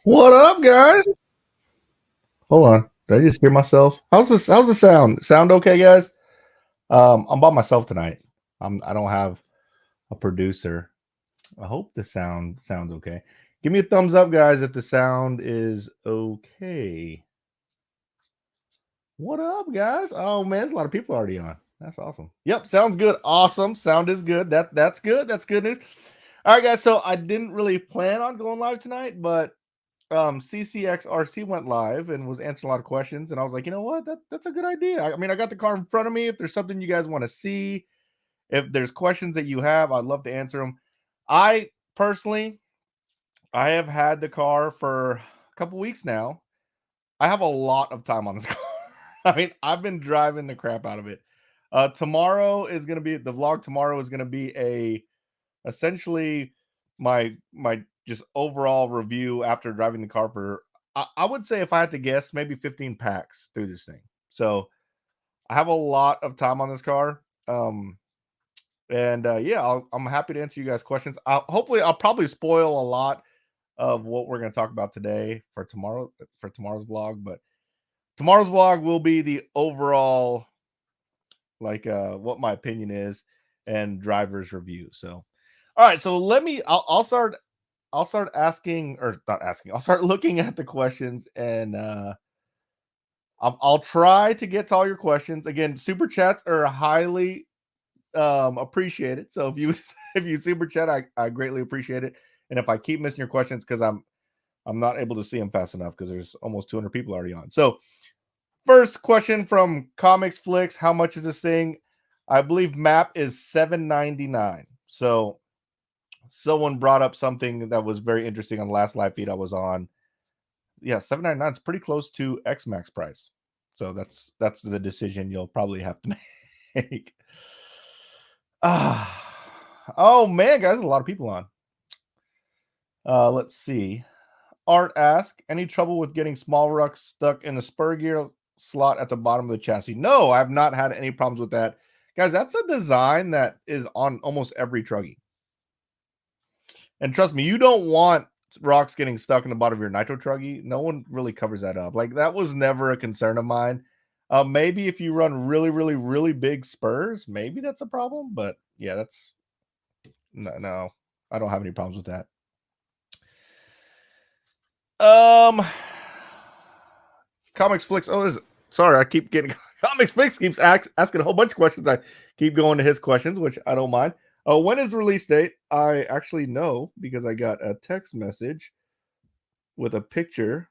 What up, guys? Hold on. Did I just hear myself? How's the sound? Sound okay, guys? I'm by myself tonight. I don't have a producer. I hope the sound sounds okay. Give me a thumbs up, guys, if the sound is okay. What up, guys? Oh man, there's a lot of people already on. That's awesome. Yep, sounds good. Awesome. Sound is good. That's good. That's good news. All right, guys. So I didn't really plan on going live tonight, but CCXRC went live and was answering a lot of questions, and I was like, you know what, that's a good idea. I mean, I got the car in front of me. If there's something you guys want to see, if there's questions that you have, I'd love to answer them. I personally, I have had the car for a couple weeks now. I have a lot of time on this car. I mean, I've been driving the crap out of it. Tomorrow is going to be the vlog. Tomorrow is going to be essentially my just overall review after driving the car for I would say, if I had to guess, maybe 15 packs through this thing. So I have a lot of time on this car. And yeah, I'm happy to answer you guys questions. Hopefully I'll probably spoil a lot of what we're going to talk about today for tomorrow's vlog, but tomorrow's vlog will be the overall, like, what my opinion is and driver's review. So all right, so I'll start asking, or not asking. I'll start looking at the questions, and I'll try to get to all your questions. Again, super chats are highly appreciated. So if you if you super chat, I greatly appreciate it. And if I keep missing your questions because I'm not able to see them fast enough because there's almost 200 people already on. So first question from Comics Flicks: how much is this thing? I believe map is $7.99. So someone brought up something that was very interesting on the last live feed I was on. Yeah, $7.99 is pretty close to X-Maxx price. So that's the decision you'll probably have to make. Oh man, guys, a lot of people on. Let's see. Art ask, any trouble with getting small rucks stuck in the spur gear slot at the bottom of the chassis? No, I've not had any problems with that. Guys, that's a design that is on almost every Truggy. And trust me, you don't want rocks getting stuck in the bottom of your Nitro Truggy. No one really covers that up. Like, that was never a concern of mine. Maybe if you run really, really, really big spurs, maybe that's a problem. But yeah, that's no, I don't have any problems with that. Comics Flicks. Oh, sorry, I keep getting Comics Flicks keeps asking a whole bunch of questions. I keep going to his questions, which I don't mind. When is the release date? I actually know because I got a text message with a picture.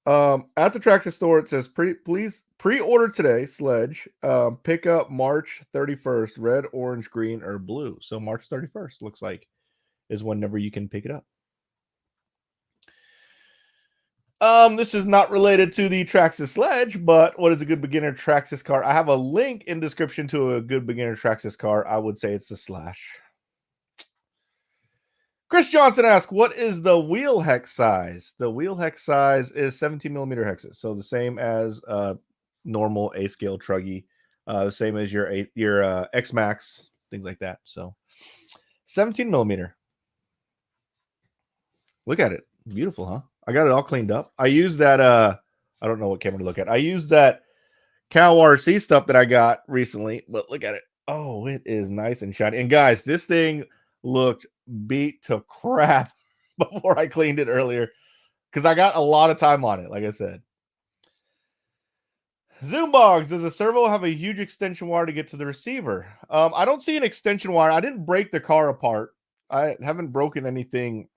At the Traxxas store, it says please pre-order today, Sledge. Pick up March 31st, red, orange, green, or blue. So March 31st looks like is whenever you can pick it up. This is not related to the Traxxas Sledge, but what is a good beginner Traxxas car? I have a link in description to a good beginner Traxxas car. I would say it's the Slash. Chris Johnson asks, what is the wheel hex size? The wheel hex size is 17 millimeter hexes, so the same as normal A scale Truggy, the same as your X-Maxx, things like that. So 17 millimeter. Look at it, beautiful, huh? I got it all cleaned up. I use that. I don't know what camera to look at. I use that Cow RC stuff that I got recently, but look at it. Oh, it is nice and shiny. And guys, this thing looked beat to crap before I cleaned it earlier because I got a lot of time on it, like I said. Zoombogs, does a servo have a huge extension wire to get to the receiver? I don't see an extension wire. I didn't break the car apart. I haven't broken anything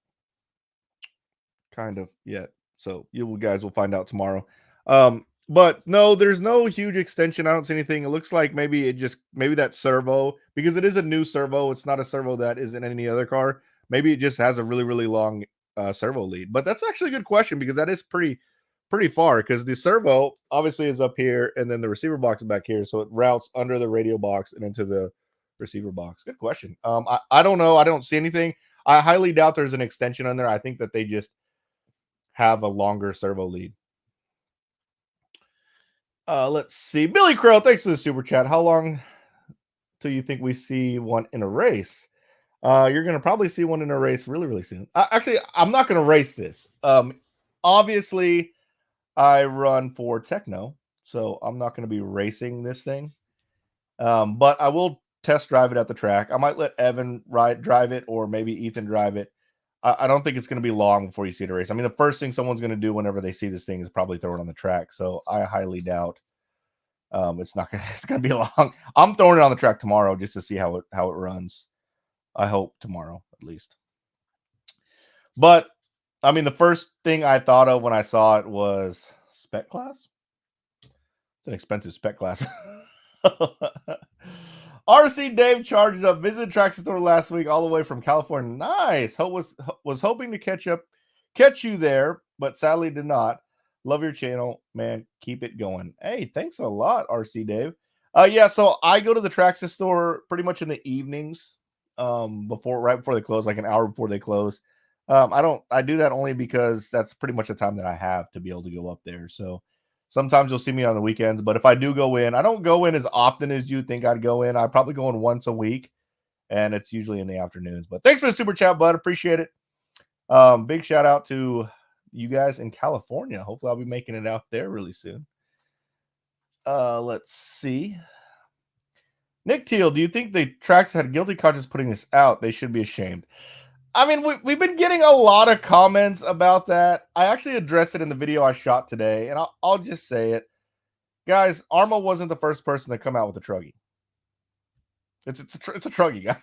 kind of yet. So you guys will find out tomorrow. But no, there's no huge extension. I don't see anything. It looks like maybe that servo, because it is a new servo. It's not a servo that is in any other car. Maybe it just has a really, really long servo lead. But that's actually a good question because that is pretty far, because the servo obviously is up here and then the receiver box is back here. So it routes under the radio box and into the receiver box. Good question. I don't know. I don't see anything. I highly doubt there's an extension on there. I think that they just have a longer servo lead. Let's see. Billy Crow, thanks for the super chat. How long do you think we see one in a race? You're gonna probably see one in a race really, really soon. Actually, I'm not gonna race this. Obviously, I run for Techno, so I'm not gonna be racing this thing. But I will test drive it at the track. I might let Evan drive it, or maybe Ethan drive it. I don't think it's going to be long before you see the race. I mean, the first thing someone's going to do whenever they see this thing is probably throw it on the track. So I highly doubt it's not gonna it's gonna be long. I'm throwing it on the track tomorrow just to see how it runs. I hope tomorrow at least. But I mean, the first thing I thought of when I saw it was spec class. It's an expensive spec class. RC Dave charges up. Visited Traxxas store last week, all the way from California. Nice. Was hoping to catch you there, but sadly did not. Love your channel, man. Keep it going. Hey, thanks a lot, RC Dave. Yeah, so I go to the Traxxas store pretty much in the evenings, right before they close, like an hour before they close. I do that only because that's pretty much the time that I have to be able to go up there. So sometimes you'll see me on the weekends, but if I do go in, I don't go in as often as you think I'd go in. I probably go in once a week, and it's usually in the afternoons. But thanks for the super chat, bud. Appreciate it. Big shout out to you guys in California. Hopefully I'll be making it out there really soon. Let's see. Nick Teal, do you think the Traxxas had guilty conscience putting this out? They should be ashamed. I mean, we've been getting a lot of comments about that. I actually addressed it in the video I shot today, and I'll just say it. Guys, Arrma wasn't the first person to come out with a Truggy. It's a Truggy, guys.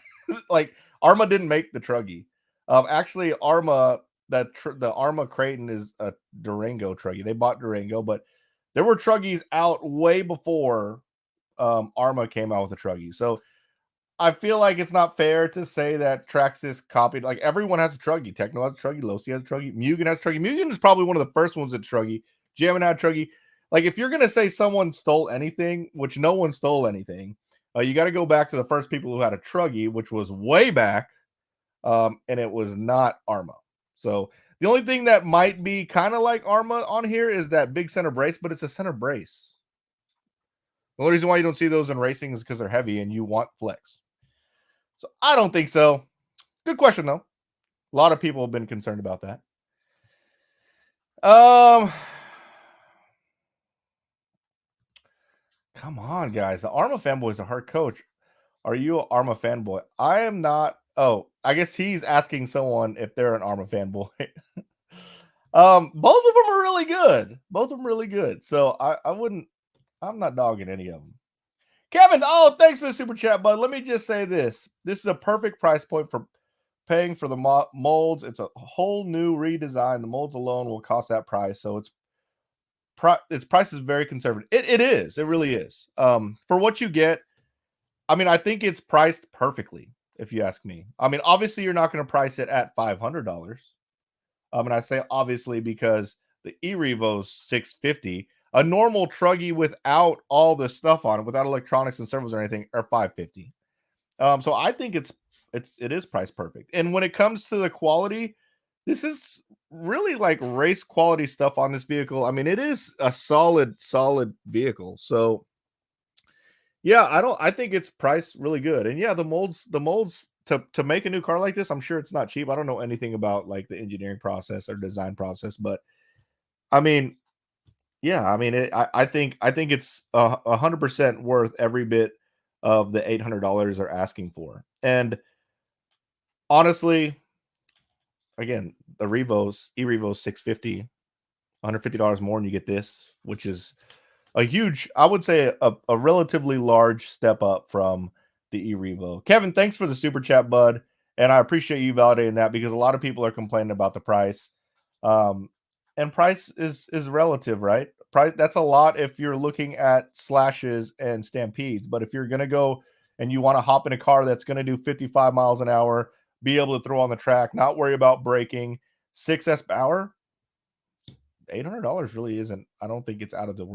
Like, Arrma didn't make the Truggy. Actually, Arrma, the Arrma Creighton is a Durango Truggy. They bought Durango, but there were Truggies out way before Arrma came out with a Truggy. So I feel like it's not fair to say that Traxxas copied. Like, everyone has a Truggy. Techno has a Truggy. Losi has a Truggy. Mugen has a Truggy. Mugen is probably one of the first ones at Truggy. Jammin had a Truggy. Like, if you're going to say someone stole anything, which no one stole anything, you got to go back to the first people who had a Truggy, which was way back, and it was not Arrma. So the only thing that might be kind of like Arrma on here is that big center brace, but it's a center brace. The only reason why you don't see those in racing is because they're heavy and you want flex. So I don't think so. Good question, though. A lot of people have been concerned about that. Come on, guys. The Arrma fanboy is a hard coach. Are you an Arrma fanboy? I am not. Oh, I guess he's asking someone if they're an Arrma fanboy. Both of them are really good. Both of them really good. So I'm not dogging any of them. Kevin, oh, thanks for the super chat, bud. Let me just say this. This is a perfect price point for paying for the molds. It's a whole new redesign. The molds alone will cost that price. So its price is very conservative. It is. It really is. For what you get, I mean, I think it's priced perfectly, if you ask me. I mean, obviously, you're not going to price it at $500. And I say obviously because the E-Revo's $650. A normal Truggy without all the stuff on it, without electronics and servos or anything, are $550. So I think it is price perfect. And when it comes to the quality, this is really like race quality stuff on this vehicle. I mean, it is a solid vehicle. So yeah, I think it's priced really good. And yeah, the molds to make a new car like this, I'm sure it's not cheap. I don't know anything about like the engineering process or design process, but I mean, yeah, I mean, I think it's 100% worth every bit of the $800 they're asking for. And honestly, again, the E-Revo's $650, $150 more, and you get this, which is a huge, I would say, a relatively large step up from the E-Revo. Kevin, thanks for the super chat, bud, and I appreciate you validating that because a lot of people are complaining about the price. And price is relative, right? Price, that's a lot if you're looking at slashes and stampedes. But if you're going to go and you want to hop in a car that's going to do 55 miles an hour, be able to throw on the track, not worry about braking, 6S power, $800 really isn't. I don't think it's out of this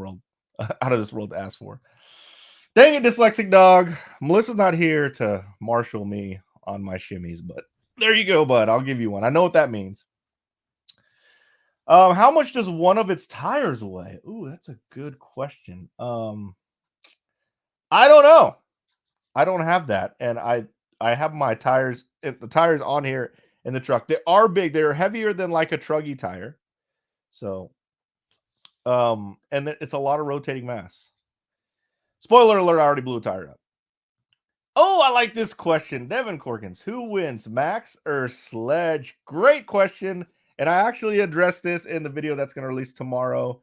world to ask for. Dang it, dyslexic dog. Melissa's not here to marshal me on my shimmies, but there you go, bud. I'll give you one. I know what that means. How much does one of its tires weigh? Ooh, that's a good question. I don't know. I don't have that, and I have my tires, the tires on here in the truck. They are big. They're heavier than like a Truggy tire. So, and it's a lot of rotating mass. Spoiler alert, I already blew a tire up. Oh, I like this question. Devin Corkins, who wins, Max or Sledge? Great question. And I actually addressed this in the video that's going to release tomorrow.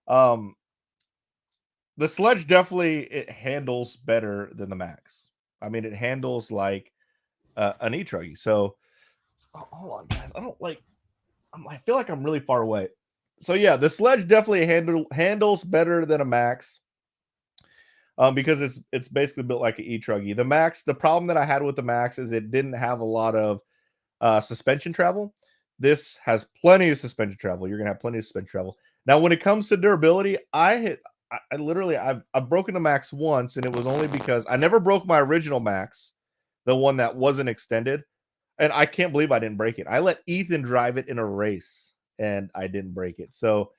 The Sledge definitely, it handles better than the Max. I mean, it handles like an e-Truggy. So, hold on, guys. I feel like I'm really far away. So yeah, the Sledge definitely handles better than a Max. Because it's basically built like an e-Truggy. The Max, the problem that I had with the Max is it didn't have a lot of suspension travel. This has plenty of suspension travel. You're gonna have plenty of suspension travel. Now, when it comes to durability, I've broken the Max once, and it was only because I never broke my original Max, the one that wasn't extended, and I can't believe I didn't break it. I let Ethan drive it in a race, and I didn't break it. So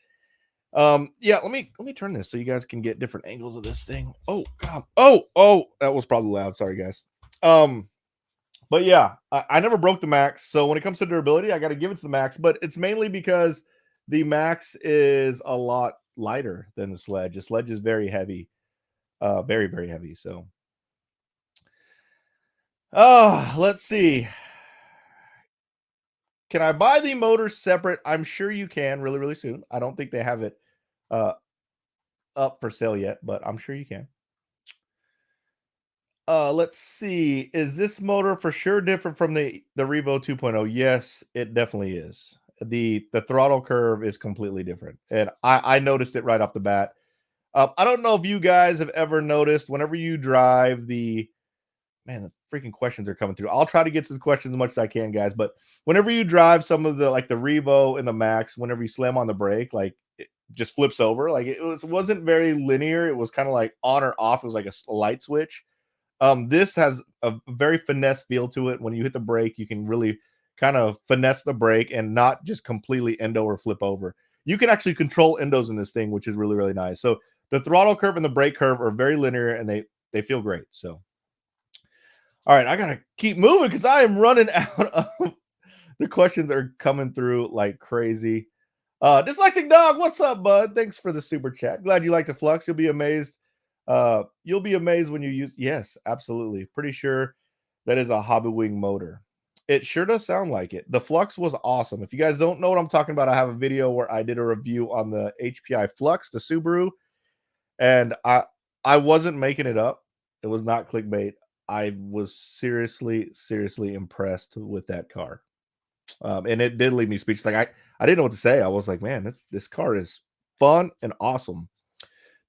yeah, let me turn this so you guys can get different angles of this thing. Oh god. Oh, that was probably loud. Sorry, guys. But yeah, I never broke the Max. So when it comes to durability, I got to give it to the Max, but it's mainly because the Max is a lot lighter than the Sledge. The Sledge is very heavy. Very, very heavy. So let's see. Can I buy the motor separate? I'm sure you can really, really soon. I don't think they have it up for sale yet, but I'm sure you can. Let's see. Is this motor for sure different from the Revo 2.0? Yes, it definitely is. The throttle curve is completely different, and I noticed it right off the bat. I don't know if you guys have ever noticed whenever you drive the freaking questions are coming through. I'll try to get to the questions as much as I can, guys. But whenever you drive some of the like the Revo and the Max, whenever you slam on the brake, like it just flips over. Like it wasn't very linear. It was kind of like on or off. It was like a light switch. This has a very finesse feel to it. When you hit the brake, you can really kind of finesse the brake and not just completely endo or flip over. You can actually control endos in this thing, which is really, really nice. So the throttle curve and the brake curve are very linear, and they feel great. So. All right, I gotta keep moving because I am running out of the questions are coming through like crazy. Dyslexic Dog, what's up, bud? Thanks for the super chat. Glad you like the Flux. You'll be amazed. You'll be amazed when you use. Yes, absolutely. Pretty sure that is a Hobby Wing motor. It sure does sound like it. The Flux was awesome. If you guys don't know what I'm talking about, I have a video where I did a review on the HPI Flux, the Subaru, and I wasn't making it up. It was not clickbait. I was seriously impressed with that car. And it did leave me speechless. Like I didn't know what to say. I was like, man, this car is fun and awesome.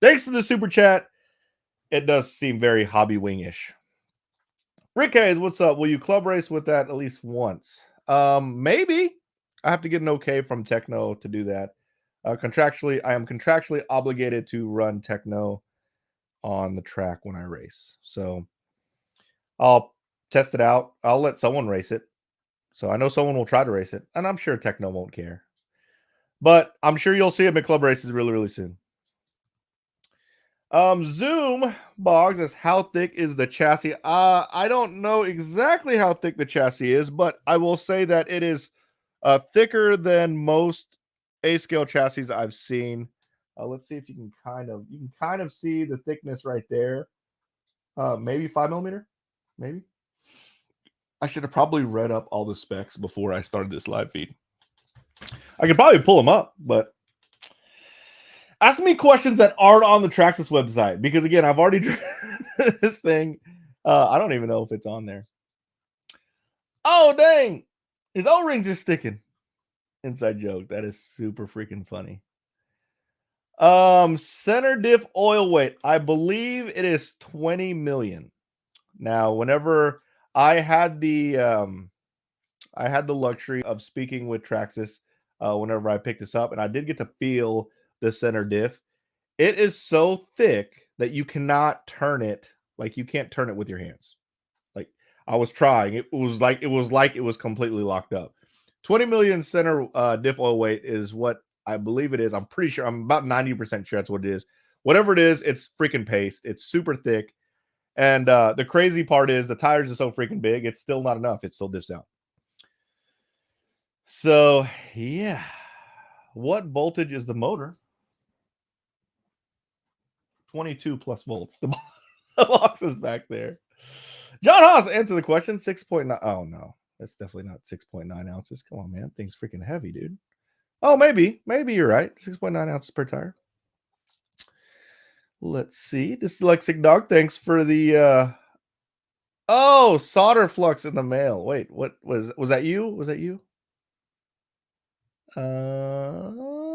Thanks for the super chat. It does seem very Hobby Wing-ish. Rick Hayes, what's up? Will you club race with that at least once? Maybe. I have to get an okay from Techno to do that. Contractually, I am contractually obligated to run Techno on the track when I race. So I'll test it out. I'll let someone race it. So I know someone will try to race it, and I'm sure Techno won't care. But I'm sure you'll see him at club races really, really soon. Zoom Boggs asks, how thick is the chassis? I don't know exactly how thick the chassis is, but I will say that it is thicker than most A-scale chassis I've seen. Let's see if you can kind of see the thickness right there. Maybe 5mm. Maybe. I should have probably read up all the specs before I started this live feed. I could probably pull them up, but ask me questions that aren't on the Traxxas website, because again, I've already driven this thing. I don't even know if it's on there. Oh dang, his O-rings are sticking. Inside joke. That is super freaking funny. Center diff oil weight. I believe it is 20 million. Now, whenever I had the luxury of speaking with Traxxas whenever I picked this up, and I did get to feel the center diff. It is so thick that you cannot turn it. Like you can't turn it with your hands. Like I was trying. It was like it was completely locked up. 20 million center diff oil weight is what I believe it is. I'm pretty sure. I'm about 90% sure that's what it is. Whatever it is, it's freaking paste. It's super thick. And the crazy part is the tires are so freaking big, it's still not enough. It's still diffs out. So, yeah. What voltage is the motor? 22 plus volts. The box is back there. John Haas, answer the question. 6.9. Oh, no. That's definitely not 6.9 ounces. Come on, man. Thing's freaking heavy, dude. Oh, maybe. Maybe you're right. 6.9 ounces per tire. Let's see. Dyslexic Dog, thanks for the oh, solder flux in the mail. Wait, what was that you? Was that you? Oh.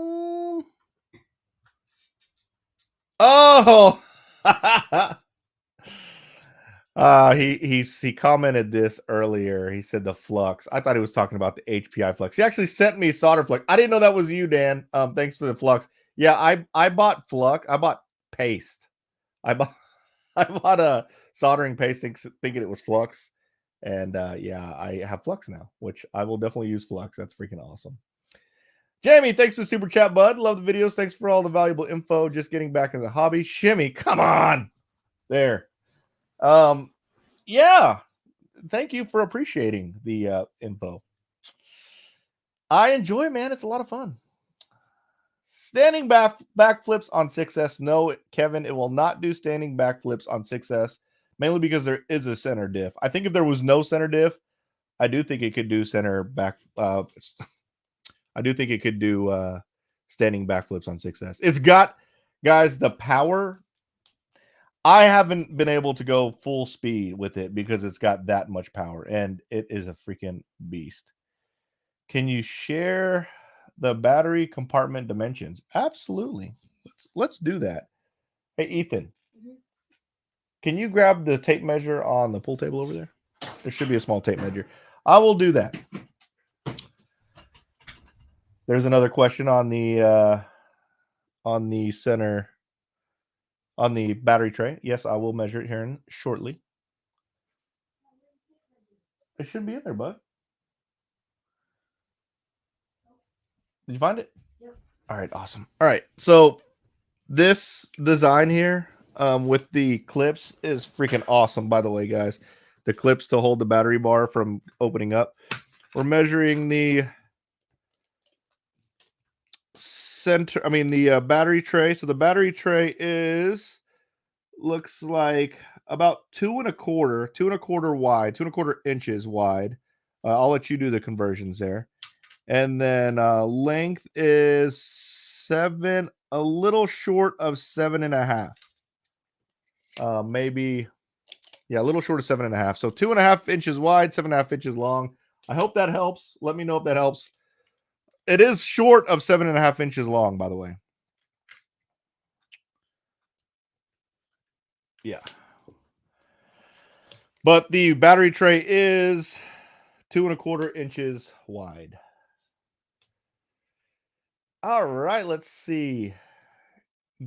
He commented this earlier. He said the flux. I thought he was talking about the HPI flux. He actually sent me solder flux. I didn't know that was you, Dan. Thanks for the flux. Yeah, I bought flux. I bought paste. I bought a soldering paste thinking it was flux. And yeah, I have flux now, which I will definitely use flux. That's freaking awesome. Jamie, thanks for the super chat, bud. Love the videos. Thanks for all the valuable info. Just getting back into the hobby. Shimmy, come on. There. Yeah. Thank you for appreciating the info. I enjoy, man. It's a lot of fun. Standing backflips on 6S. No, Kevin, it will not do standing backflips on 6S, mainly because there is a center diff. I think if there was no center diff, I do think it could do center back. I do think it could do standing backflips on 6S. It's got, guys, the power. I haven't been able to go full speed with it because it's got that much power, and it is a freaking beast. Can you share the battery compartment dimensions? Absolutely. Let's do that. Hey, Ethan, can you grab the tape measure on the pool table over there? There should be a small tape measure. I will do that. There's another question on the center, on the battery tray. Yes, I will measure it here shortly. It should be in there, bud. Did you find it? Yep. All right, awesome. All right, so this design here with the clips is freaking awesome, by the way, guys. The clips to hold the battery bar from opening up. We're measuring the center, the battery tray. So the battery tray looks like about 2.25 wide, 2.25 inches wide. I'll let you do the conversions there. And then length is a little short of 7.5. Maybe, yeah, a little short of 7.5. So 2.5 inches wide, 7.5 inches long. I hope that helps. Let me know if that helps. It is short of 7.5 inches long, by the way. Yeah. But the battery tray is 2.25 inches wide. All right, let's see.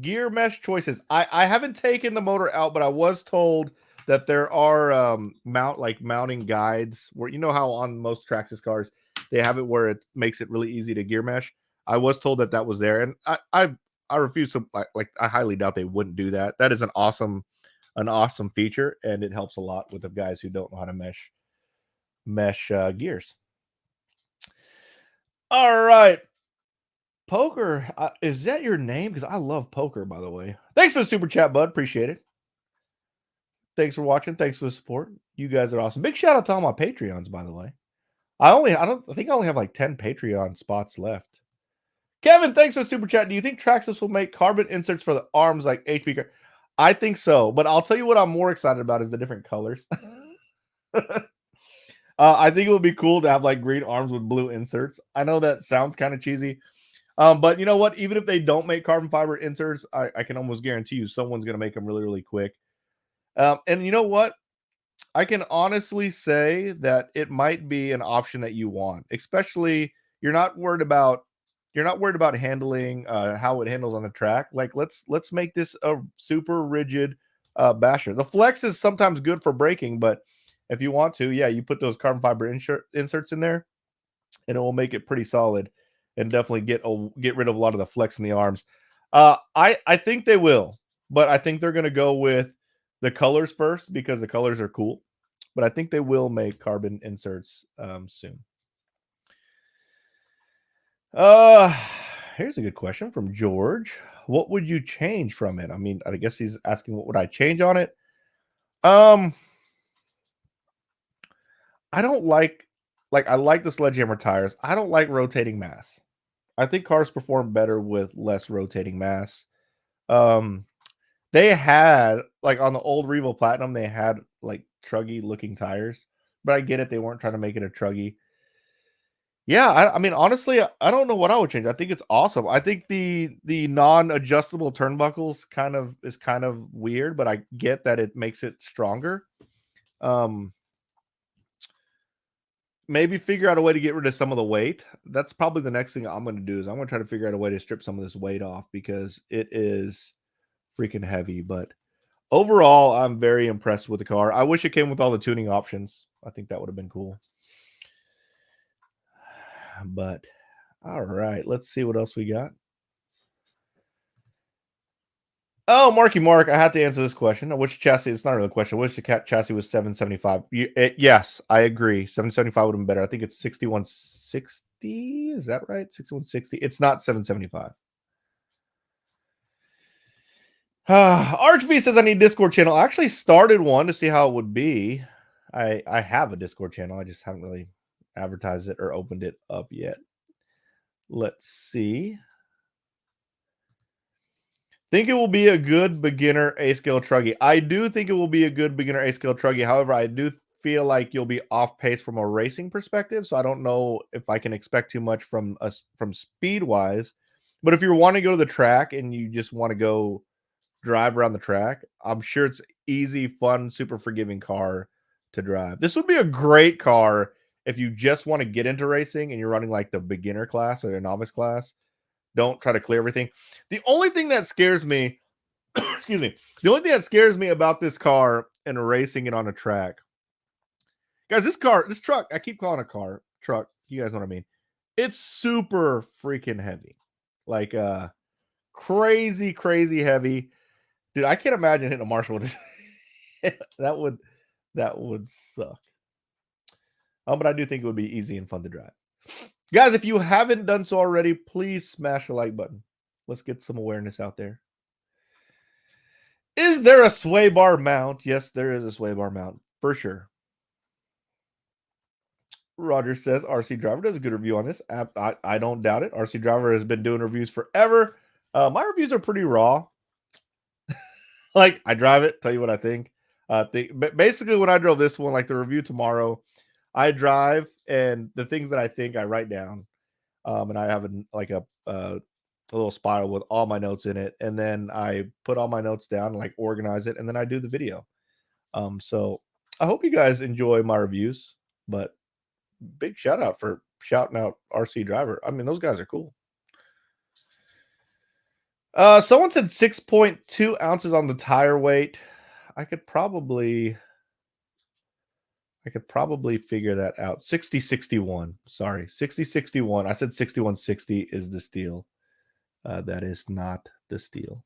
Gear mesh choices. I haven't taken the motor out, but I was told that there are mounting guides where, you know how on most Traxxas cars they have it where it makes it really easy to gear mesh. I was told that was there, and I refuse to I highly doubt they wouldn't do that. That is an awesome feature, and it helps a lot with the guys who don't know how to mesh gears. All right. Poker, is that your name? Because I love poker, by the way. Thanks for the super chat, bud. Appreciate it. Thanks for watching. Thanks for the support. You guys are awesome. Big shout out to all my Patreons, by the way. I think I only have like 10 Patreon spots left. Kevin, thanks for the super chat. Do you think Traxxas will make carbon inserts for the arms like HP? I think so, but I'll tell you what I'm more excited about is the different colors. I think it would be cool to have like green arms with blue inserts. I know that sounds kind of cheesy. But you know what? Even if they don't make carbon fiber inserts, I can almost guarantee you someone's going to make them really, really quick. And you know what? I can honestly say that it might be an option that you want, especially you're not worried about handling how it handles on the track. Like let's make this a super rigid basher. The flex is sometimes good for braking, but if you want to, yeah, you put those carbon fiber inserts in there, and it will make it pretty solid. And definitely get rid of a lot of the flex in the arms. I think they will, but I think they're going to go with the colors first because the colors are cool. But I think they will make carbon inserts soon. Here's a good question from George. What would you change from it? I mean, I guess he's asking what would I change on it? I don't like I like the Sledgehammer tires. I don't like rotating mass. I think cars perform better with less rotating mass. They had like on the old Revo Platinum, they had like Truggy looking tires, but I get it. They weren't trying to make it a Truggy. Yeah, I mean, honestly, I don't know what I would change. I think it's awesome. I think the non-adjustable turnbuckles is kind of weird, but I get that it makes it stronger. Maybe figure out a way to get rid of some of the weight. That's probably the next thing I'm going to do is I'm going to try to figure out a way to strip some of this weight off because it is freaking heavy. But overall, I'm very impressed with the car. I wish it came with all the tuning options. I think that would have been cool. But all right, let's see what else we got. Oh, Marky Mark, I have to answer this question. Which chassis? It's not really a question. Which chassis was 775? Yes, I agree. 775 would have been better. I think it's 6160. Is that right? 6160. It's not 775. Archv says I need a Discord channel. I actually started one to see how it would be. I have a Discord channel. I just haven't really advertised it or opened it up yet. Let's see. Think it will be a good beginner A-scale Truggy. I do think it will be a good beginner A-scale Truggy. However, I do feel like you'll be off pace from a racing perspective. So I don't know if I can expect too much from us from speed wise. But if you want to go to the track and you just want to go drive around the track, I'm sure it's easy, fun, super forgiving car to drive. This would be a great car if you just want to get into racing and you're running like the beginner class or a novice class. Don't try to clear everything. The only thing that scares me, excuse me, the only thing that scares me about this car and racing it on a track, guys, this truck, I keep calling it a truck. You guys know what I mean? It's super freaking heavy. Like, crazy, crazy heavy. Dude, I can't imagine hitting a Marshall with this. that would suck. But I do think it would be easy and fun to drive. Guys, if you haven't done so already, please smash the like button. Let's get some awareness out there. Is there a sway bar mount? Yes, there is a sway bar mount, for sure. Roger says RC Driver does a good review on this. I don't doubt it. RC Driver has been doing reviews forever. My reviews are pretty raw. Like, I drive it, tell you what I think. But basically, when I drove this one, like the review tomorrow, I drive, and the things that I think I write down, and I have a little spiral with all my notes in it, and then I put all my notes down, like organize it, and then I do the video. So I hope you guys enjoy my reviews, but big shout out for shouting out RC Driver. I mean, those guys are cool. Someone said 6.2 ounces on the tire weight. I could probably figure that out. 6061. Sorry, 6061. I said 6160 is the steel. That is not the steel.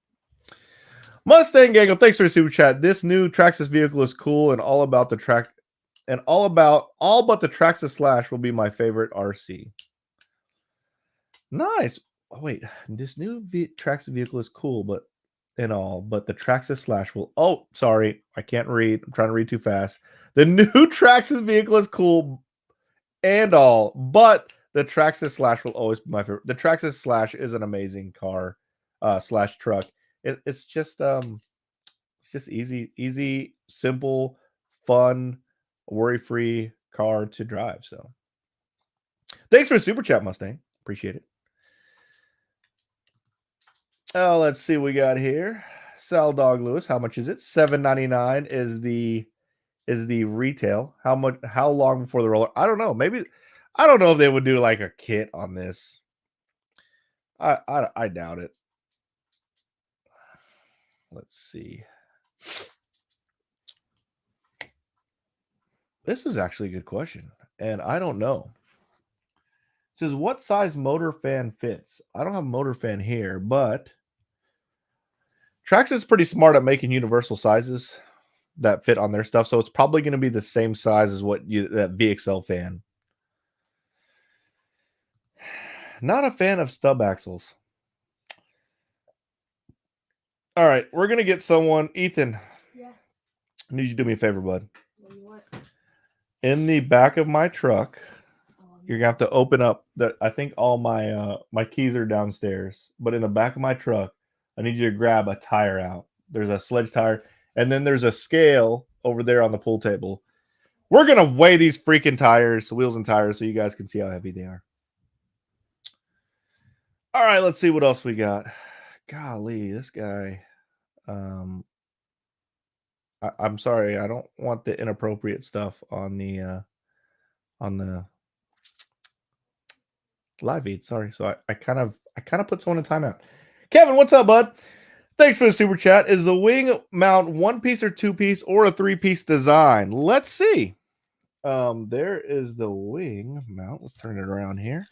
Mustang Gangle, thanks for the super chat. This new Traxxas vehicle is cool and all about the track, and all but the Traxxas Slash will be my favorite RC. Nice. Oh, wait, this new Traxxas vehicle is cool, but the Traxxas Slash will. Oh, sorry, I can't read. I'm trying to read too fast. The new Traxxas vehicle is cool and all, but the Traxxas Slash will always be my favorite. The Traxxas Slash is an amazing car slash truck. It's just easy, simple, fun, worry-free car to drive. So thanks for the super chat, Mustang. Appreciate it. Oh, let's see what we got here. Sal Dog Lewis, how much is it? $7.99 is the retail. How long before the roller? I don't know. Maybe I don't know if they would do like a kit on this. I doubt it. Let's see. This is actually a good question, and I don't know. It says what size motor fan fits? I don't have a motor fan here, but Traxxas is pretty smart at making universal sizes. that fit on their stuff. So it's probably going to be the same size as what that VXL fan. Not a fan of stub axles. All right, we're going to get someone. Ethan. Yeah. I need you to do me a favor, bud. What do you want? In the back of my truck, you're going to have to open up the, I think all my my keys are downstairs, but in the back of my truck, I need you to grab a tire out. There's a Sledge tire, and then there's a scale over there on the pool table. We're going to weigh these freaking tires, wheels and tires, so you guys can see how heavy they are. All right, let's see what else we got. Golly, this guy. I'm sorry, I don't want the inappropriate stuff on the live feed. Sorry, so I kind of put someone in timeout. Kevin, what's up, bud? Thanks for the super chat. Is the wing mount 1-piece or 2-piece or a 3-piece design? Let's see. There is the wing mount. Let's turn it around here.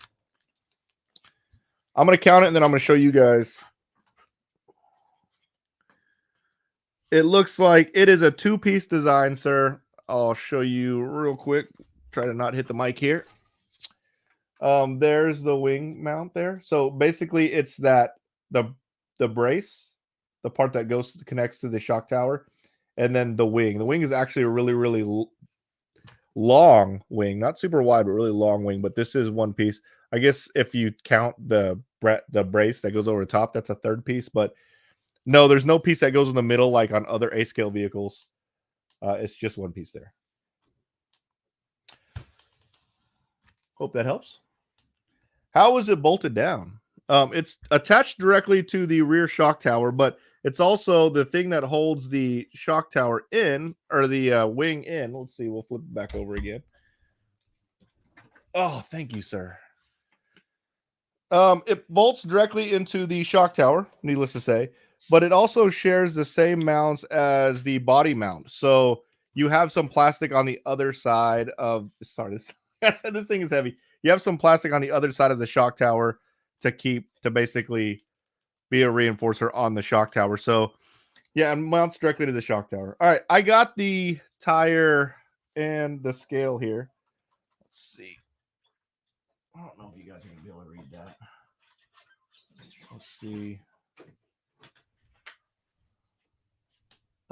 I'm going to count it, and then I'm going to show you guys. It looks like it is a 2-piece design, sir. I'll show you real quick. Try to not hit the mic here. There's the wing mount there. So basically, it's that the brace, the part that connects to the shock tower, and then the wing. The wing is actually a really, really long wing, not super wide, but really long wing. But this is 1 piece. I guess if you count the brace that goes over the top, that's a 3rd piece. But no, there's no piece that goes in the middle like on other A-scale vehicles. It's just 1 piece there. Hope that helps. How is it bolted down? It's attached directly to the rear shock tower, but it's also the thing that holds the shock tower in, or the wing in. Let's see. We'll flip it back over again. Oh, thank you, sir. It bolts directly into the shock tower, needless to say, but it also shares the same mounts as the body mount. So you have some plastic on the other side of, sorry, I said this thing is heavy. You have some plastic on the other side of the shock tower to basically be a reinforcer on the shock tower. So yeah, and mounts directly to the shock tower. All right, I got the tire and the scale here. Let's see. I don't know if you guys are going to be able to read that. Let's see.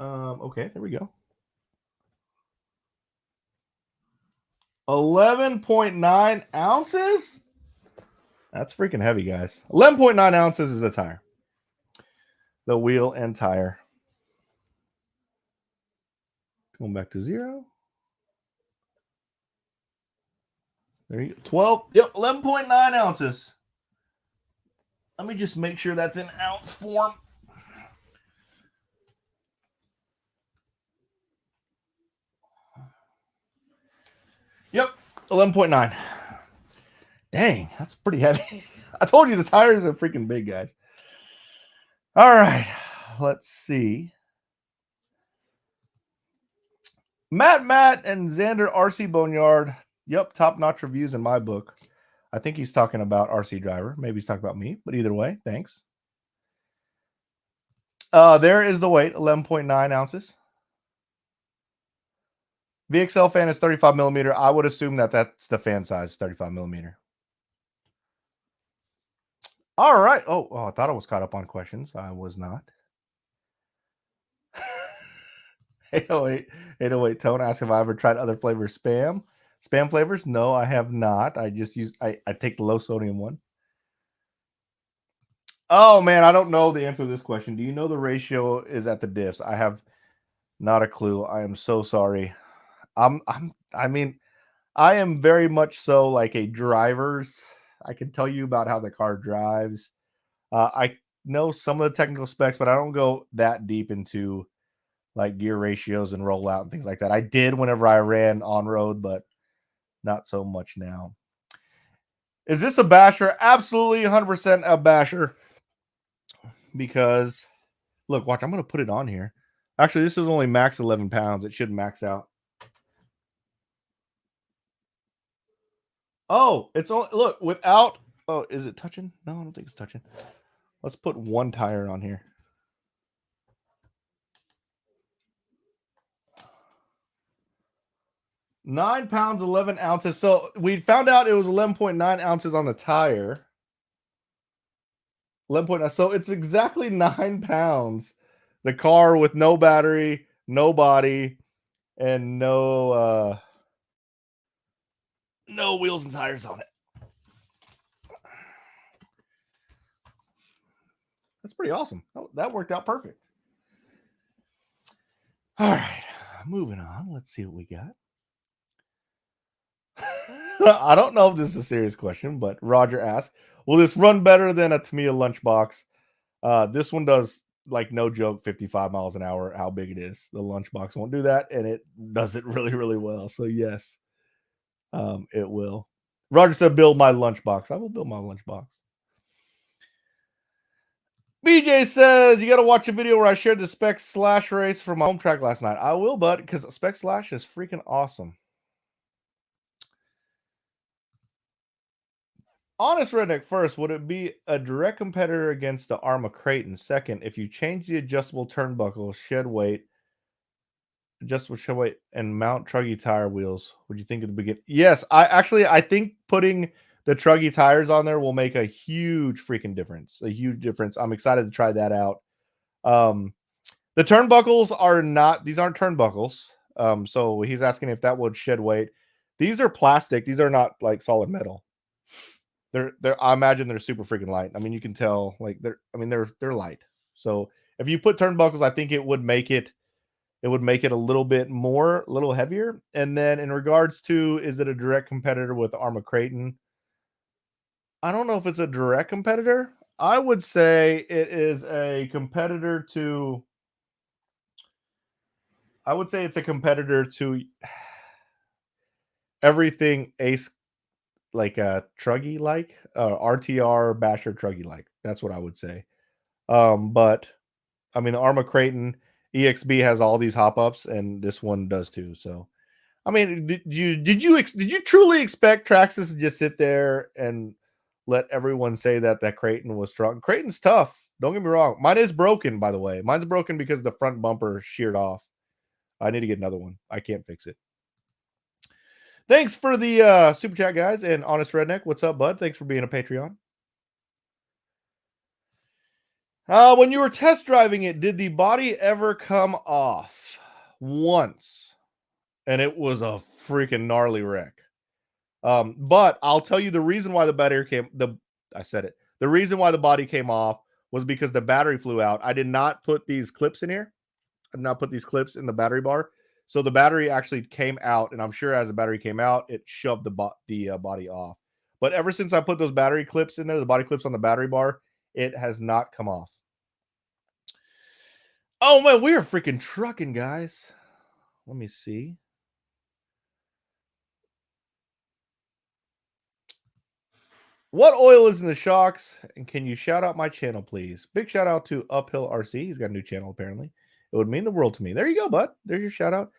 Okay, there we go. 11.9 ounces? That's freaking heavy, guys. 11.9 ounces is a tire. The wheel and tire. Going back to 0. There you go. 12. Yep, 11.9 ounces. Let me just make sure that's in ounce form. Yep, 11.9. Dang, that's pretty heavy. I told you the tires are freaking big, guys. All right, let's see. Matt, and Xander RC Boneyard. Yep, top-notch reviews in my book. I think he's talking about RC Driver. Maybe he's talking about me, but either way, thanks. There is the weight, 11.9 ounces. VXL fan is 35 millimeter. I would assume that that's the fan size, 35 millimeter. All right. Oh, I thought I was caught up on questions. I was not. 808 Tone asked if I ever tried other flavors. Spam flavors? No, I have not. I just use I take the low sodium one. Oh man, I don't know the answer to this question. Do you know the ratio is at the diffs? I have not a clue. I am so sorry. I mean, I am very much so like a driver's. I can tell you about how the car drives. I know some of the technical specs, but I don't go that deep into like gear ratios and rollout and things like that. I did whenever I ran on road, but not so much now. Is this a basher? Absolutely 100% a basher. Because look, watch, I'm going to put it on here. Actually, this is only max 11 pounds. It should max out. Oh, it's only, look, without, oh, is it touching? No, I don't think it's touching. Let's put one tire on here. 9 pounds, 11 ounces. So we found out it was 11.9 ounces on the tire. 11.9. So it's exactly 9 pounds. The car with no battery, no body, and no wheels and tires on it. That's pretty awesome. That worked out perfect. All right, moving on. Let's see what we got. I don't know if this is a serious question, but Roger asked, will this run better than a Tamiya lunchbox? This one does, like, no joke, 55 miles an hour, how big it is. The lunchbox won't do that, and it does it really, really well. So yes, it will. Roger said, build my lunchbox. I will build my lunchbox. BJ says, you got to watch a video where I shared the Spec Slash race from my home track last night. I will, bud, because Spec Slash is freaking awesome. Honest Redneck first, would it be a direct competitor against the Arrma Creighton? Second, if you change the adjustable turnbuckle, adjustable shed weight, and mount Truggy tire wheels, would you think at the beginning? Yes, I think putting the Truggy tires on there will make a huge freaking difference. A huge difference. I'm excited to try that out. The turnbuckles are not, these aren't turnbuckles. So he's asking if that would shed weight. These are plastic. These are not like solid metal. I imagine they're super freaking light. I mean, you can tell, like, they're light. So if you put turnbuckles, I think it would make it a little bit more, a little heavier. And then in regards to, is it a direct competitor with Arrma Creighton? I don't know if it's a direct competitor. I would say it is a competitor to, I would say it's a competitor to everything Ace, like Truggy like, RTR Basher Truggy like. That's what I would say. But I mean, the Arrma Creighton EXB has all these hop ups, and this one does too. So, I mean, did you truly expect Traxxas to just sit there and let everyone say that Creighton was strong? Creighton's tough. Don't get me wrong. Mine is broken, by the way. Mine's broken because the front bumper sheared off. I need to get another one. I can't fix it. Thanks for the super chat, guys. And Honest Redneck, what's up, bud? Thanks for being a Patreon. When you were test driving it, did the body ever come off? Once. And it was a freaking gnarly wreck. But I'll tell you the reason why the battery the reason why the body came off was because the battery flew out. I did not put these clips in here. I did not put these clips in the battery bar. So the battery actually came out, and I'm sure as the battery came out, it shoved the body off. But ever since I put those battery clips in there, the body clips on the battery bar, it has not come off. Oh, man, we are freaking trucking, guys. Let me see. What oil is in the shocks? And can you shout out my channel, please? Big shout out to Uphill RC. He's got a new channel, apparently. It would mean the world to me. There you go, bud. There's your shout out.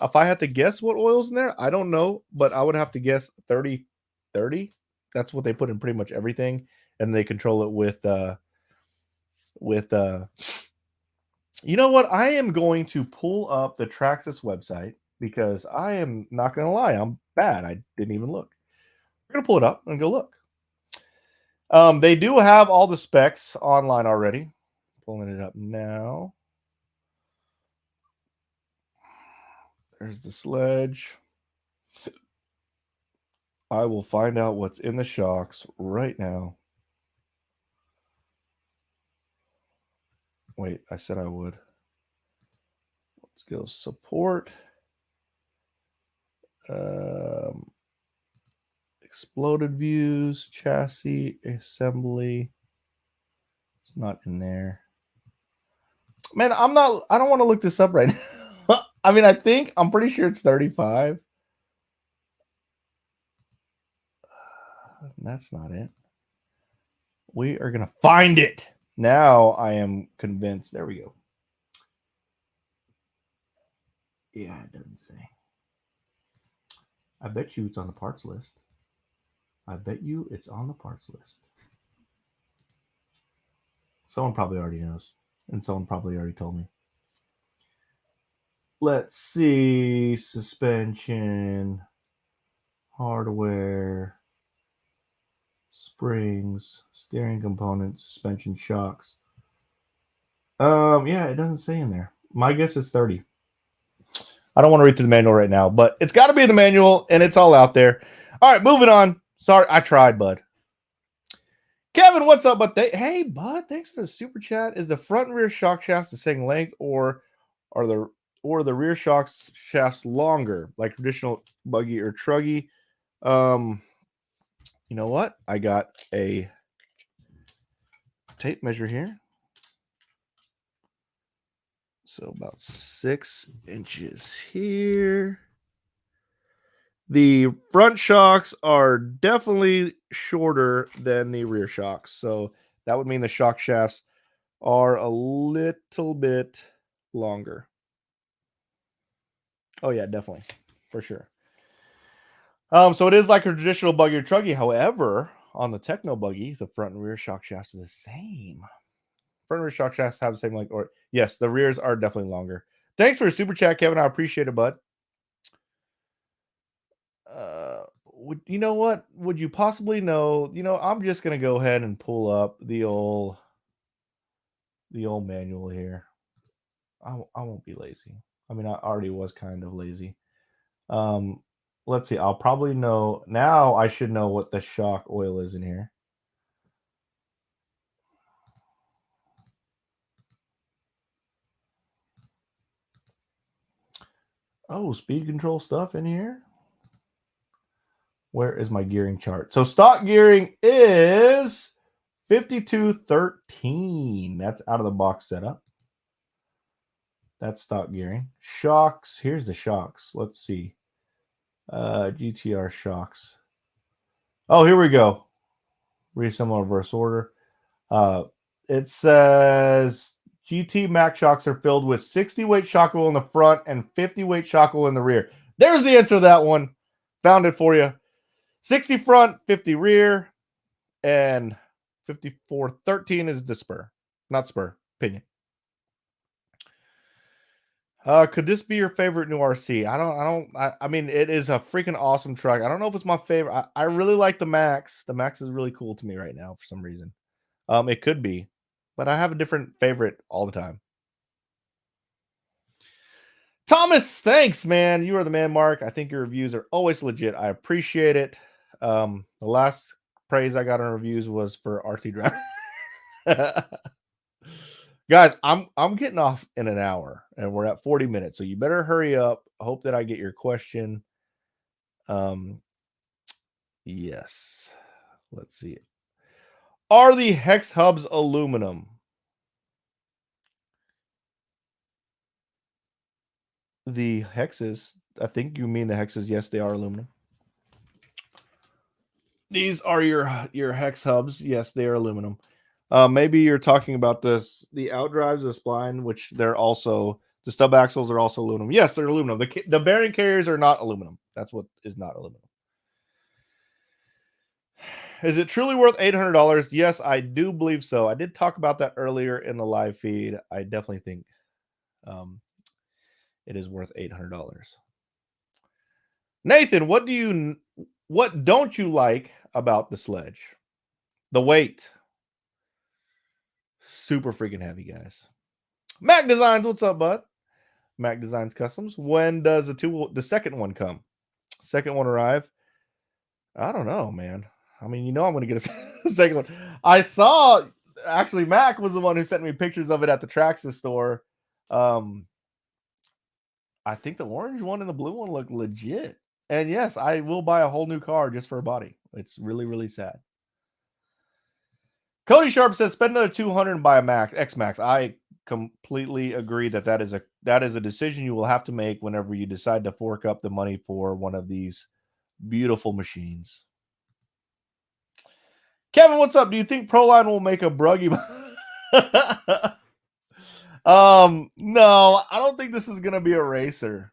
If I had to guess what oil's in there, I don't know, but I would have to guess 30-30. That's what they put in pretty much everything. And they control it with you know what? I am going to pull up the Traxxas website because I am not going to lie. I'm bad. I didn't even look. We're going to pull it up and go look. They do have all the specs online already. Pulling it up now. There's the Sledge. I will find out what's in the shocks right now. Wait, I said I would. Let's go support. Exploded views, chassis, assembly. It's not in there. Man, I don't want to look this up right now. I mean, I'm pretty sure it's 35. That's not it. We are going to find it. Now I am convinced. There we go. Yeah, it doesn't say. I bet you it's on the parts list. I bet you it's on the parts list. Someone probably already knows. And someone probably already told me. let's see, suspension, hardware, springs, steering components, suspension shocks. Yeah, it doesn't say in there. My guess is 30. I don't want to read through the manual right now, but it's got to be in the manual, and it's all out there. All right, moving on. Sorry, I tried, bud. Kevin, what's up, bud? Hey, bud, thanks for the super chat. Is the front and rear shock shafts the same length, or are the rear shafts longer, like traditional buggy or truggy? You know what? I got a tape measure here. So about 6 inches here. The front shocks are definitely shorter than the rear shocks. So that would mean the shock shafts are a little bit longer. Oh yeah, definitely. For sure. So it is like a traditional buggy or truggy. However, on the Techno buggy, the front and rear shock shafts are the same. Front and rear shock shafts have the same length. Or yes, the rears are definitely longer. Thanks for the super chat, Kevin. I appreciate it, bud. You know what? Would you possibly know? I'm just gonna go ahead and pull up the old manual here. I won't be lazy. I mean, I already was kind of lazy. Let's see. I'll probably know now. I should know what the shock oil is in here. Oh, speed control stuff in here. Where is my gearing chart? So stock gearing is 5213. That's out of the box setup. That's stock gearing. Shocks. Here's the shocks. Let's see. GTR shocks. Oh, here we go. Reassemble reverse order. It says GT Max shocks are filled with 60 weight shock oil in the front and 50 weight shock oil in the rear. There's the answer to that one. Found it for you. 60 front, 50 rear, and 5413 is the spur. Not spur, pinion. Could this be your favorite new RC? I mean, it is a freaking awesome truck. I don't know if it's my favorite. I really like the Max. The Max is really cool to me right now for some reason. It could be, but I have a different favorite all the time. Thomas, thanks, man. You are the man, Mark. I think your reviews are always legit. I appreciate it. The last praise I got on reviews was for RC Driver. Guys, I'm getting off in an hour, and we're at 40 minutes, so you better hurry up. I hope that I get your question. Yes. Let's see. Are the hex hubs aluminum? The hexes, I think you mean the hexes. Yes, they are aluminum. These are your hex hubs. Yes, they are aluminum. Maybe you're talking about the outdrives, the spline, which they're also, the stub axles are also aluminum. Yes, they're aluminum. The bearing carriers are not aluminum. That's what is not aluminum. Is it truly worth $800? Yes, I do believe so. I did talk about that earlier in the live feed. I definitely think it is worth $800. Nathan, what don't you like about the Sledge? The weight. Super freaking heavy, guys. Mac Designs, what's up, bud? Mac Designs Customs. When does the second one come? Second one arrive? I don't know, man. I mean, I'm going to get a second one. I saw, actually, Mac was the one who sent me pictures of it at the Traxxas store. I think the orange one and the blue one look legit. And yes, I will buy a whole new car just for a body. It's really, really sad. Cody Sharp says, spend another $200 and buy a X-Maxx. I completely agree that is a decision you will have to make whenever you decide to fork up the money for one of these beautiful machines. Kevin, what's up? Do you think Proline will make a bruggy? No, I don't think this is going to be a racer.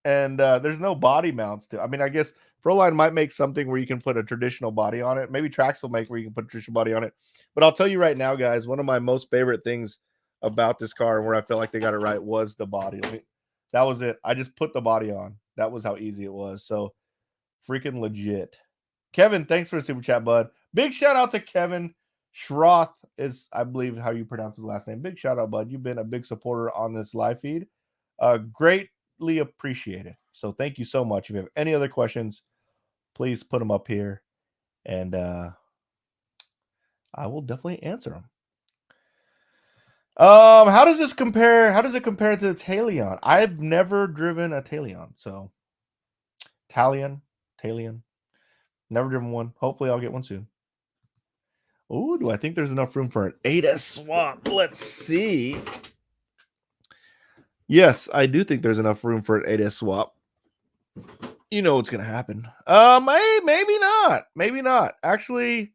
And there's no body mounts to. I mean, I guess Proline might make something where you can put a traditional body on it. Maybe Traxxas will make where you can put a traditional body on it. But I'll tell you right now, guys, one of my most favorite things about this car and where I feel like they got it right was the body. That was it. I just put the body on. That was how easy it was. So freaking legit. Kevin, thanks for the super chat, bud. Big shout out to Kevin Schroth is, I believe, how you pronounce his last name. Big shout out, bud. You've been a big supporter on this live feed. Greatly appreciated. So thank you so much. If you have any other questions, please put them up here, and I will definitely answer them. How does this compare? How does it compare to the Talion? I've never driven a Talion, so Talion, never driven one. Hopefully, I'll get one soon. Oh, do I think there's enough room for an ADAS swap? Let's see. Yes, I do think there's enough room for an ADAS swap. You know what's gonna happen. Maybe not. Maybe not. Actually,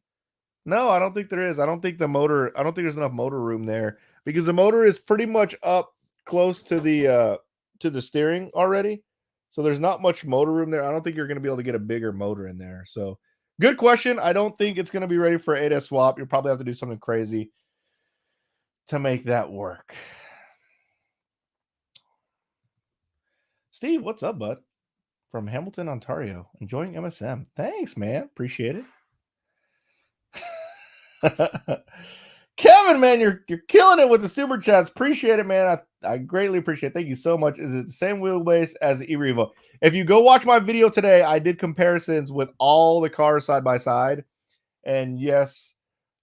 no, I don't think there is. I don't think there's enough motor room there because the motor is pretty much up close to the steering already. So there's not much motor room there. I don't think you're going to be able to get a bigger motor in there. So good question. I don't think it's going to be ready for ADAS swap. You'll probably have to do something crazy to make that work. Steve, what's up, bud? From Hamilton, Ontario. Enjoying MSM. Thanks, man. Appreciate it. Kevin, man, you're killing it with the super chats. Appreciate it, man. I greatly appreciate it. Thank you so much. Is it the same wheelbase as the E-Revo? If you go watch my video today, I did comparisons with all the cars side by side. And yes,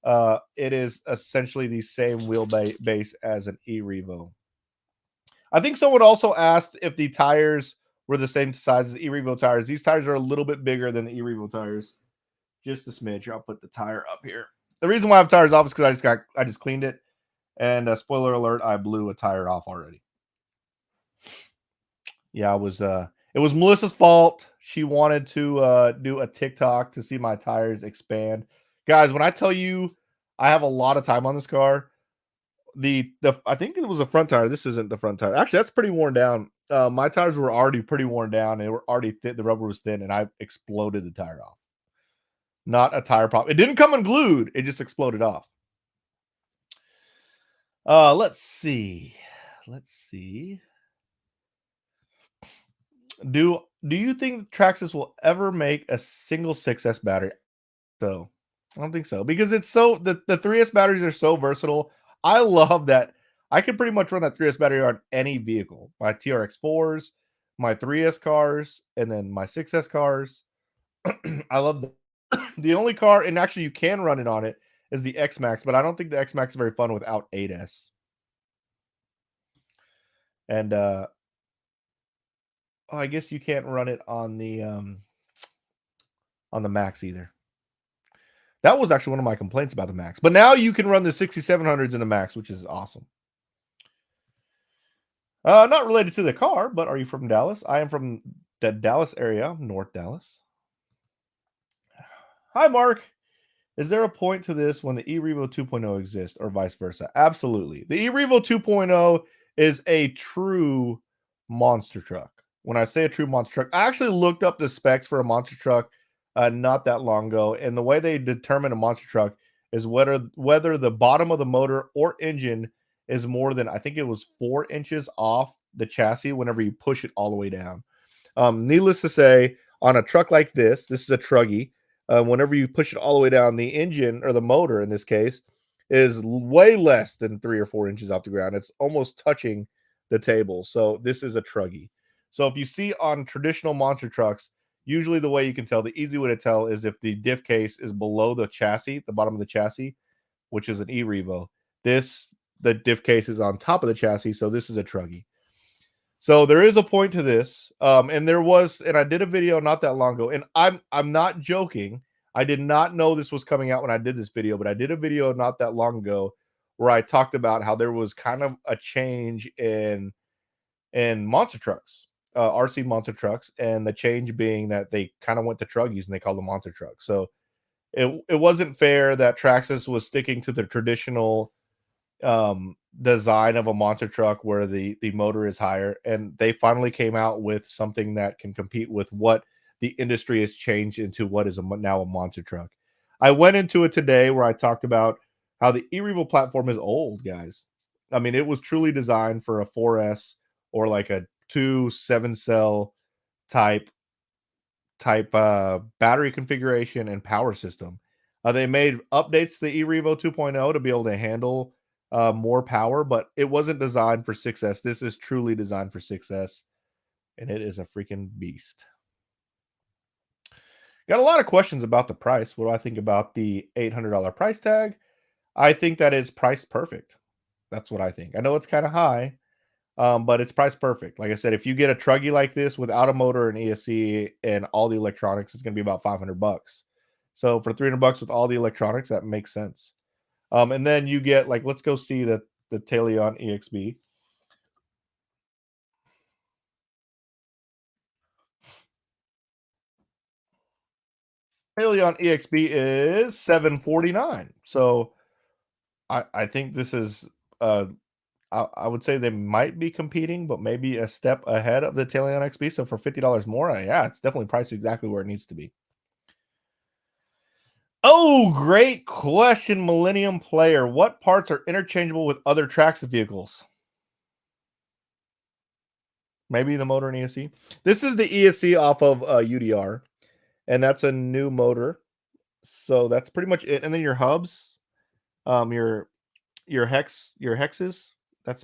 it is essentially the same wheelbase as an E-Revo. I think someone also asked if the tires were the same size as E-Revo tires. These tires are a little bit bigger than the E-Revo tires. Just a smidge. I'll put the tire up here. The reason why I have tires off is because I just cleaned it, and spoiler alert, I blew a tire off already. Yeah, it was Melissa's fault. She wanted to do a TikTok to see my tires expand. Guys, when I tell you I have a lot of time on this car, I think it was the front tire. This isn't the front tire. Actually, that's pretty worn down. My tires were already pretty worn down. They were already thin. The rubber was thin, and I exploded the tire off. Not a tire problem. It didn't come unglued. It just exploded off. Let's see. Do you think Traxxas will ever make a single 6S battery? So I don't think so because it's so the 3S batteries are so versatile. I love that I can pretty much run that 3S battery on any vehicle. My TRX4s, my 3S cars, and then my 6S cars. I love that. The only car, and actually you can run it on it, is the X-Maxx, but I don't think the X-Maxx is very fun without ADAS. And I guess you can't run it on the Max either. That was actually one of my complaints about the Max. But now you can run the 6700s in the Max, which is awesome. Not related to the car, but are you from Dallas? I am from the Dallas area, North Dallas. Hi, Mark. Is there a point to this when the E-Revo 2.0 exists or vice versa? Absolutely. The E-Revo 2.0 is a true monster truck. When I say a true monster truck, I actually looked up the specs for a monster truck not that long ago. And the way they determine a monster truck is whether the bottom of the motor or engine is more than, I think it was 4 inches off the chassis whenever you push it all the way down. Needless to say, on a truck like this is a Truggy. Whenever you push it all the way down, the engine, or the motor in this case, is way less than 3 or 4 inches off the ground. It's almost touching the table. So this is a Truggy. So if you see on traditional monster trucks, usually the way you can tell, the easy way to tell is if the diff case is below the chassis, the bottom of the chassis, which is an E-Revo. The diff case is on top of the chassis, so this is a Truggy. So there is a point to this, and I did a video not that long ago, and I'm not joking. I did not know this was coming out when I did this video, but I did a video not that long ago where I talked about how there was kind of a change in monster trucks, RC monster trucks, and the change being that they kind of went to Truggies and they called them monster trucks. So it wasn't fair that Traxxas was sticking to the traditional design of a monster truck where the motor is higher, and they finally came out with something that can compete with what the industry has changed into what is now a monster truck. I went into it today where I talked about how the E-Revo platform is old, guys. I mean, it was truly designed for a 4S or like a 2 7-cell type battery configuration and power system. They made updates to the E-Revo 2.0 to be able to handle more power, but it wasn't designed for 6S. This is truly designed for 6S, and it is a freaking beast. Got a lot of questions about the price. What do I think about the $800 price tag? I think that it's priced perfect. That's what I think. I know it's kind of high, but it's priced perfect. Like I said, if you get a Truggy like this without a motor and ESC and all the electronics, it's going to be about $500. So for $300 with all the electronics, that makes sense. And then you get, like, let's go see the Talion EXB. Talion EXB is $749. So I think this is I would say they might be competing, but maybe a step ahead of the Talion XB. So for $50 more, yeah, it's definitely priced exactly where it needs to be. Oh, great question, Millennium Player. What parts are interchangeable with other Traxxas vehicles? Maybe the motor and ESC. This is the ESC off of UDR, and that's a new motor. So that's pretty much it. And then your hubs, your hexes. That's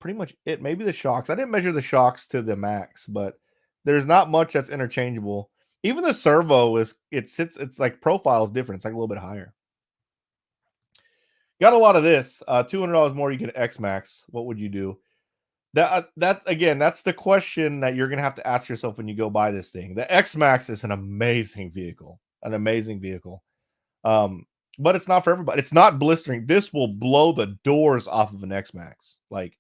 pretty much it. Maybe the shocks. I didn't measure the shocks to the max, but there's not much that's interchangeable. Even the servo it's like profile is different. It's like a little bit higher. Got a lot of this. $200 more, you get X-Maxx. What would you do? That again, that's the question that you're gonna have to ask yourself when you go buy this thing. The X-Maxx is an amazing vehicle. An amazing vehicle. But it's not for everybody. It's not blistering. This will blow the doors off of an X-Maxx. Like,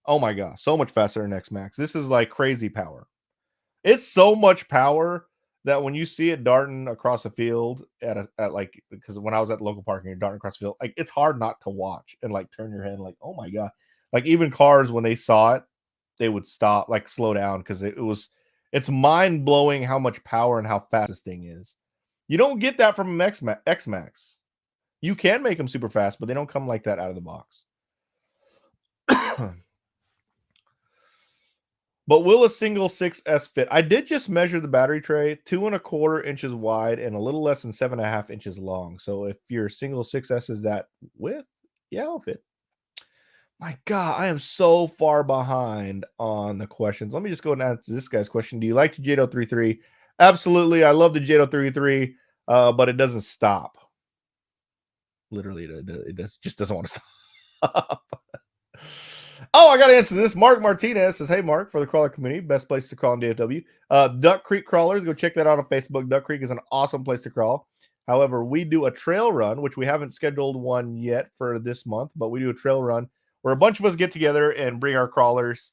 oh my gosh, so much faster than X-Maxx. This is like crazy power. It's so much power that when you see it darting across the field at like, because when I was at the local park and you're darting across the field, like it's hard not to watch and like turn your head like, oh my god. Like even cars, when they saw it, they would stop, like slow down, because it's mind blowing how much power and how fast this thing is. You don't get that from an X-Maxx. You can make them super fast, but they don't come like that out of the box. But will a single 6S fit? I did just measure the battery tray, 2¼ inches wide and a little less than 7.5 inches long. So if your single 6S is that width, yeah, it'll fit. My God, I am so far behind on the questions. Let me just go and answer this guy's question. Do you like the J833? Absolutely. I love the J833, but it doesn't stop. Literally, it just doesn't want to stop. Oh, I got to answer this. Mark Martinez says, hey, Mark, for the crawler community, best place to crawl in DFW. Duck Creek Crawlers, go check that out on Facebook. Duck Creek is an awesome place to crawl. However, we do a trail run, which we haven't scheduled one yet for this month, but we do a trail run where a bunch of us get together and bring our crawlers,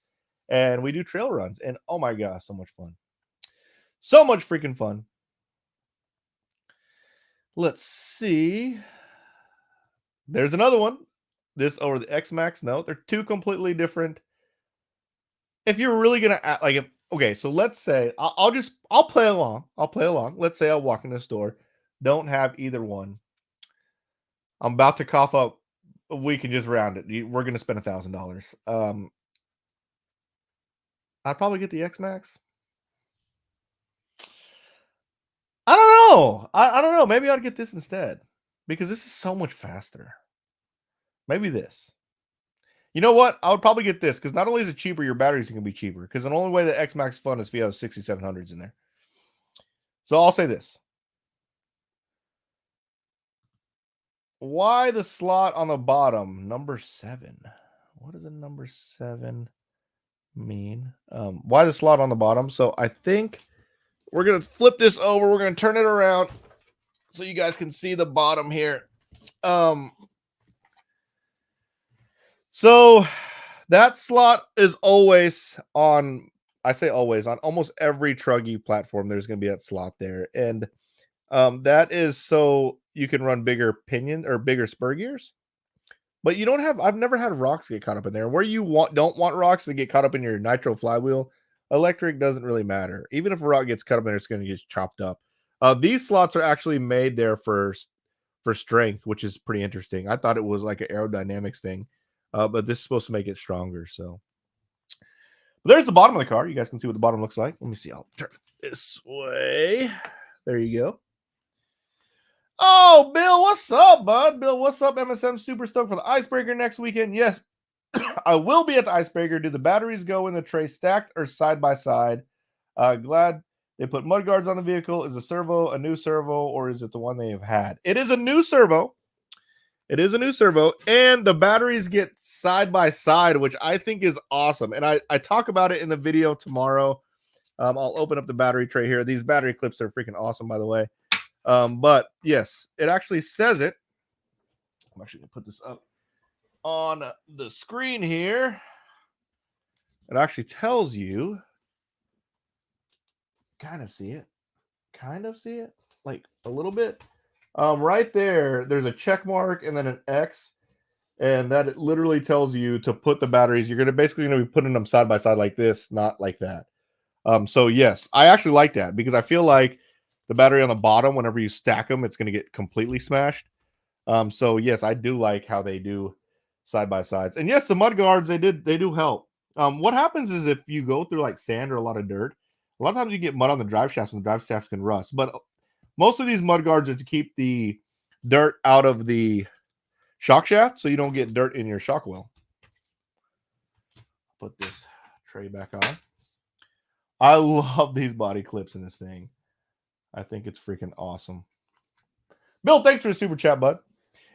and we do trail runs. And oh my gosh, so much fun. So much freaking fun. Let's see. There's another one. This over the X-Maxx. No, they're two completely different. If you're really gonna act like, okay, so let's say I'll play along. I'll play along. Let's say I walk in the store, don't have either one. I'm about to cough up. We can just round it. We're gonna spend $1,000. I'd probably get the X-Maxx. I don't know. I don't know. Maybe I'd get this instead, because this is so much faster. Maybe this. You know what? I would probably get this, because not only is it cheaper, your batteries can be cheaper. Because the only way the X-Maxx fun is if you have 6700s in there. So I'll say this. Why the slot on the bottom? Number 7. What does a number 7 mean? Why the slot on the bottom? So I think we're going to flip this over. We're going to turn it around so you guys can see the bottom here. So that slot is always on, I say always, on almost every Truggy platform, there's going to be that slot there. And that is so you can run bigger pinion or bigger spur gears. But you don't have, I've never had rocks get caught up in there. Where you don't want rocks to get caught up in your Nitro flywheel, electric doesn't really matter. Even if a rock gets caught up in there, it's going to get chopped up. These slots are actually made there for strength, which is pretty interesting. I thought it was like an aerodynamics thing. But this is supposed to make it stronger. So There's the bottom of the car. You guys can see what the bottom looks like. Let me see. I'll turn it this way. There you go. Oh, Bill, what's up, bud? Bill, what's up? MSM super stoked for the icebreaker next weekend. Yes, I will be at the icebreaker. Do the batteries go in the tray stacked or side by side? Glad they put mud guards on the vehicle. Is the servo a new servo or is it the one they have had? It is a new servo. It is a new servo, and the batteries get side by side, which I think is awesome. And I talk about it in the video tomorrow. I'll open up the battery tray here. These battery clips are freaking awesome, by the way. But yes, it actually says it. I'm actually gonna put this up on the screen here. It actually tells you, kind of see it, like a little bit. Right there, there's a check mark and then an X, and that it literally tells you to put the batteries. You're basically gonna be putting them side by side like this, not like that. So yes, I actually like that because I feel like the battery on the bottom, whenever you stack them, it's going to get completely smashed. So yes, I do like how they do side by sides. And yes, the mud guards, they do help. What happens is if you go through like sand or a lot of dirt, a lot of times you get mud on the drive shafts and the drive shafts can rust. But most of these mud guards are to keep the dirt out of the shock shaft so you don't get dirt in your shock well. Put this tray back on. I love these body clips in this thing. I think it's freaking awesome. Bill, thanks for the super chat, bud.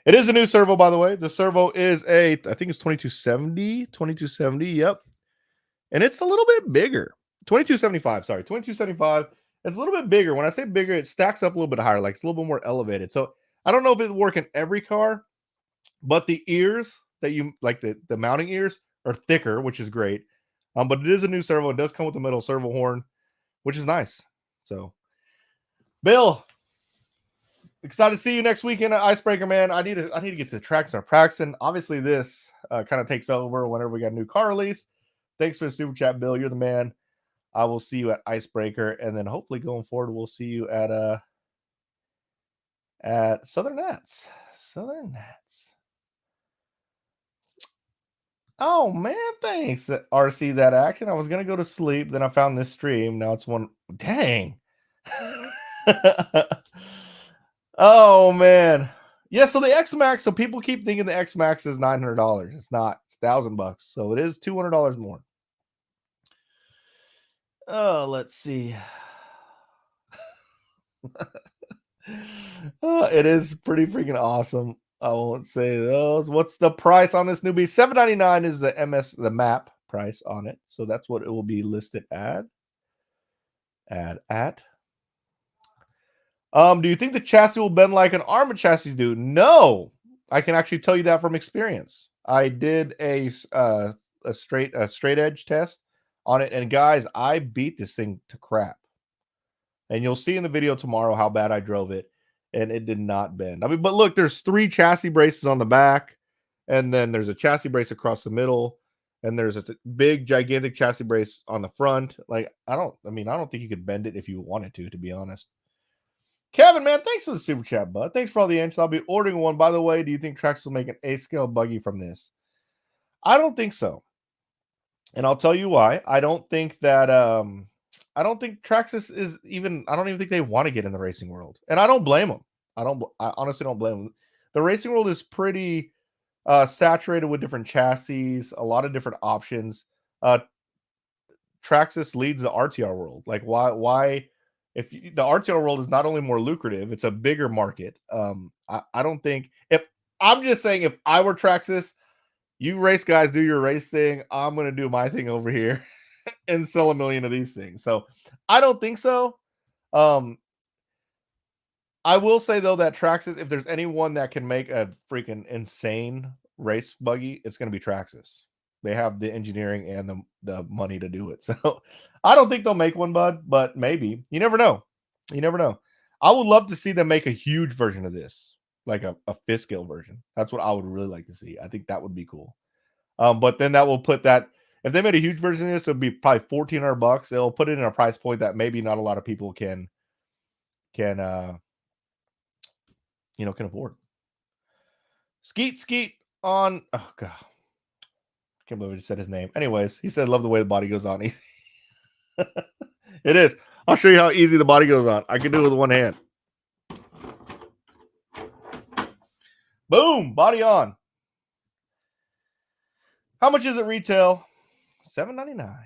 It is a new servo, by the way. The servo is I think it's 2270. Yep. And it's a little bit bigger. 2275, sorry. 2275. It's a little bit bigger. When I say bigger, it stacks up a little bit higher. Like it's a little bit more elevated. So I don't know if it work in every car, but the ears that you like, the mounting ears are thicker, which is great. But it is a new servo. It does come with a metal servo horn, which is nice. So Bill, excited to see you next weekend at Icebreaker, man. I need to get to the tracks or practicing. Obviously, this kind of takes over whenever we got a new car release. Thanks for the super chat, Bill. You're the man. I will see you at Icebreaker, and then hopefully going forward, we'll see you at Southern Nats. Southern Nats. Oh man, thanks, RC. That action. I was gonna go to sleep, then I found this stream. Now it's one. Dang. Oh man, yeah. So the X-Maxx. So people keep thinking the X-Maxx is $900. It's not. It's $1,000. So it is $200 more. Oh, let's see. It is pretty freaking awesome. I won't say those. What's the price on this newbie? $799 is the map price on it. So that's what it will be listed at. Do you think the chassis will bend like an Arrma chassis do? No, I can actually tell you that from experience. I did a straight edge test on it, and guys, I beat this thing to crap. And you'll see in the video tomorrow how bad I drove it, and it did not bend. I mean, but look, there's 3 chassis braces on the back, and then there's a chassis brace across the middle, and there's a big, gigantic chassis brace on the front. Like, I don't think you could bend it if you wanted to be honest. Kevin, man, thanks for the super chat, bud. Thanks for all the answers. I'll be ordering one. By the way, do you think Traxxas will make an A-scale buggy from this? I don't think so. And I'll tell you why. I don't think Traxxas is even, I don't even think they want to get in the racing world. And I don't blame them. I honestly don't blame them. The racing world is pretty saturated with different chassis, a lot of different options. Traxxas leads the RTR world. Like why if the RTR world is not only more lucrative, it's a bigger market. I don't think, if I'm just saying, if I were Traxxas, you race guys do your race thing, I'm going to do my thing over here and sell 1 million of these things. So I don't think so. I will say though that Traxxas, if there's anyone that can make a freaking insane race buggy, it's going to be Traxxas. They have the engineering and the money to do it. So I don't think they'll make one, bud, but maybe. You never know. You never know. I would love to see them make a huge version of this, like a fifth scale version. That's what I would really like to see. I think that would be cool. But then that will put that, if they made a huge version of this, it would be probably $1,400. They'll put it in a price point that maybe not a lot of people can afford. Skeet on, oh god, Can't believe I just said his name. Anyways, he said, love the way the body goes on. It is. I'll show you how easy the body goes on. I can do it with one hand. Boom, body on. How much is it retail? $7.99.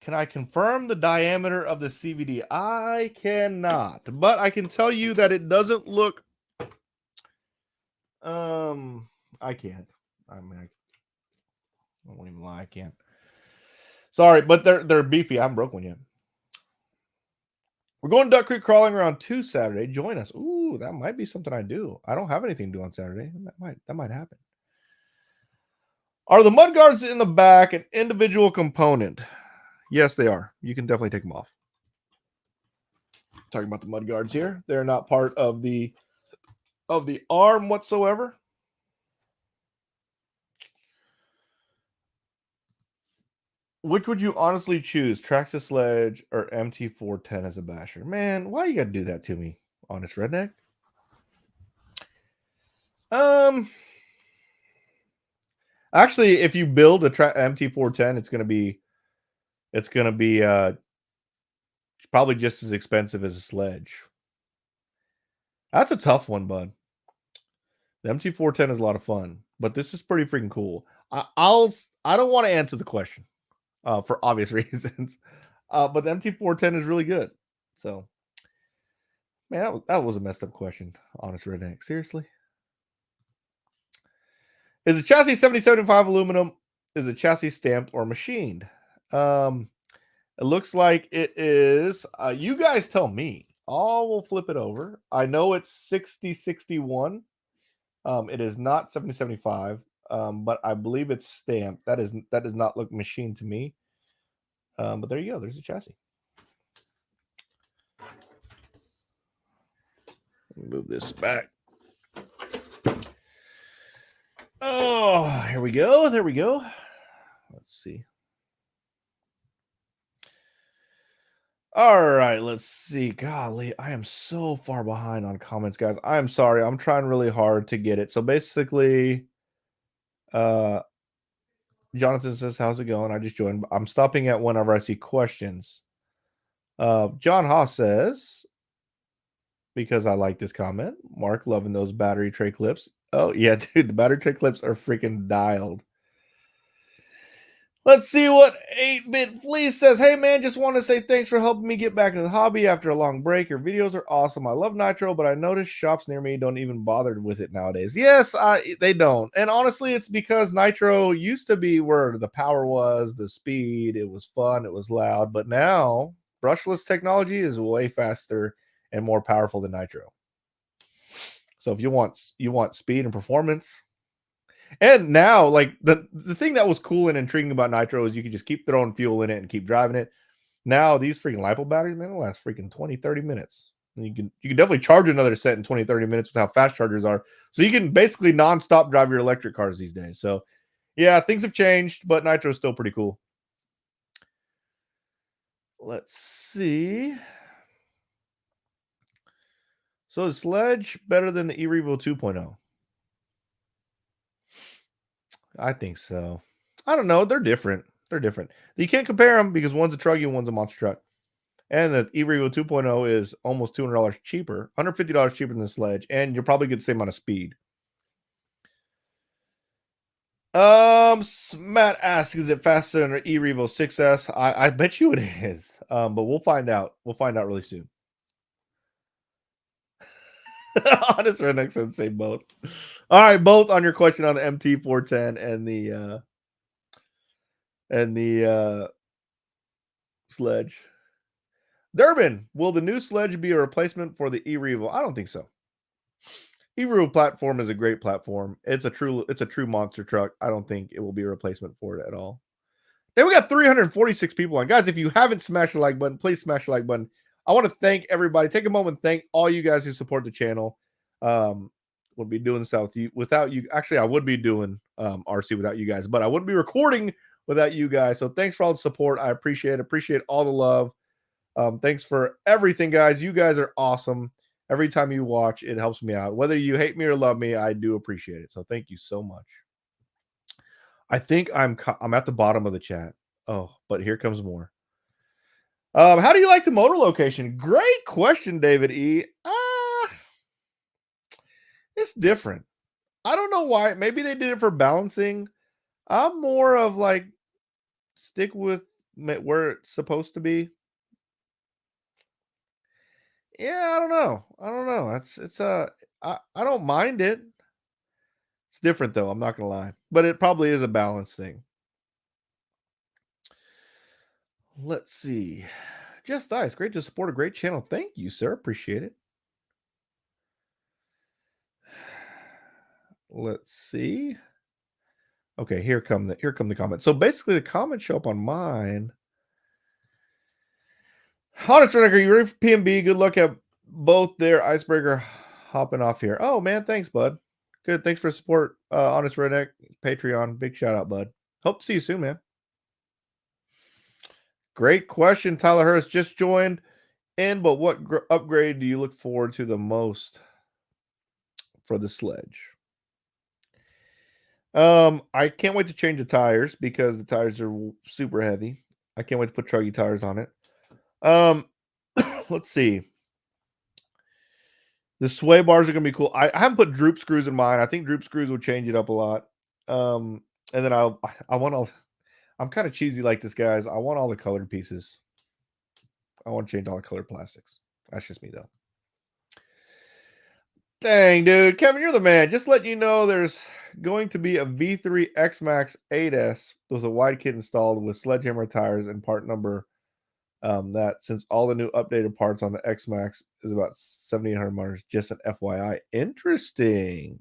Can I confirm the diameter of the CVD? I cannot, but I can tell you that it doesn't look. I can't. I mean, I won't even lie. I can't. Sorry, but they're beefy. I haven't broke one yet. We're going to Duck Creek crawling around 2 Saturday. Join us. Ooh, that might be something I do. I don't have anything to do on Saturday. That might happen. Are the mud guards in the back an individual component? Yes, they are. You can definitely take them off. Talking about the mud guards here. They're not part of the arm whatsoever. Which would you honestly choose, Traxxas Sledge or MT410 as a basher? Man, why you got to do that to me, honest redneck? Actually, if you build a MT410, it's gonna be probably just as expensive as a Sledge. That's a tough one, bud. The MT410 is a lot of fun, but this is pretty freaking cool. I don't want to answer the question for obvious reasons, but the MT410 is really good. So, man, that was a messed up question, honest redneck. Seriously. Is the chassis 7075 aluminum? Is the chassis stamped or machined? It looks like it is. You guys tell me. We'll flip it over. I know it's 6061. It is not 7075, but I believe it's stamped. That does not look machined to me. But there you go. There's a chassis. Let me move this back. Oh, here we go. There we go. Let's see. All right, let's see. Golly, I am so far behind on comments, guys. I am sorry. I'm trying really hard to get it. So basically, Jonathan says, how's it going? I just joined. I'm stopping at whenever I see questions. John Haas says, because I like this comment. Mark, loving those battery tray clips. Oh, yeah, dude, the battery tray clips are freaking dialed. Let's see what 8-Bit Fleece says. Hey, man, just want to say thanks for helping me get back into the hobby after a long break. Your videos are awesome. I love Nitro, but I noticed shops near me don't even bother with it nowadays. Yes, they don't. And honestly, it's because Nitro used to be where the power was, the speed, it was fun, it was loud. But now, brushless technology is way faster and more powerful than Nitro. So if you want speed and performance, and now, like the thing that was cool and intriguing about Nitro is you could just keep throwing fuel in it and keep driving it. Now these freaking Lipo batteries, man, will last freaking 20-30 minutes. And you can definitely charge another set in 20-30 minutes with how fast chargers are. So you can basically nonstop drive your electric cars these days. So yeah, things have changed, but Nitro is still pretty cool. Let's see. So is Sledge better than the E-Revo 2.0? I think so. I don't know. They're different. You can't compare them because one's a Truggy and one's a monster truck. And the E-Revo 2.0 is almost $200 cheaper, $150 cheaper than the Sledge, and you'll probably get the same amount of speed. Matt asks, is it faster than an E-Revo 6S? I bet you it is. But we'll find out. We'll find out really soon. Honest redneck said say both. All right, both on your question on the MT410 and the Sledge. Durbin, will the new Sledge be a replacement for the E-Revo? I don't think so. E-Revo platform is a great platform. It's a true monster truck. I don't think it will be a replacement for it at all. Then we got 346 people on. Guys, if you haven't smashed the like button, please smash the like button. I want to thank everybody. Take a moment and thank all you guys who support the channel. We'll be doing this without you. Actually, I would be doing RC without you guys, but I wouldn't be recording without you guys. So thanks for all the support. I appreciate all the love. Thanks for everything, guys. You guys are awesome. Every time you watch, it helps me out. Whether you hate me or love me, I do appreciate it. So thank you so much. I think I'm at the bottom of the chat. Oh, but here comes more. How do you like the motor location? Great question, David E. It's different. I don't know why. Maybe they did it for balancing. I'm more of like stick with where it's supposed to be. Yeah, I don't know. I don't know. I don't mind it. It's different though, I'm not gonna lie. But it probably is a balance thing. Let's see. Just Ice, great to support a great channel. Thank you, sir. Appreciate it. Let's see. Okay, here come the comments. So basically the comments show up on mine. Honest Redneck, you ready for PMB? Good luck at both there. Icebreaker hopping off here. Oh man, thanks, bud. Good. Thanks for support. Honest Redneck, Patreon. Big shout out, bud. Hope to see you soon, man. Great question. Tyler Hurst just joined in, but what upgrade do you look forward to the most for the Sledge? I can't wait to change the tires because the tires are super heavy. I can't wait to put Truggy tires on it. Let's see. The sway bars are gonna be cool. I haven't put droop screws in mine. I think droop screws will change it up a lot. And then I want all. I'm kind of cheesy like this, guys. I want all the colored pieces. I want to change all the colored plastics. That's just me, though. Dang, dude. Kevin, you're the man. Just letting you know there's going to be a V3 X-Maxx 8S with a wide kit installed with sledgehammer tires and part number that since all the new updated parts on the X-Maxx is about 7,800 motors. Just an FYI. Interesting.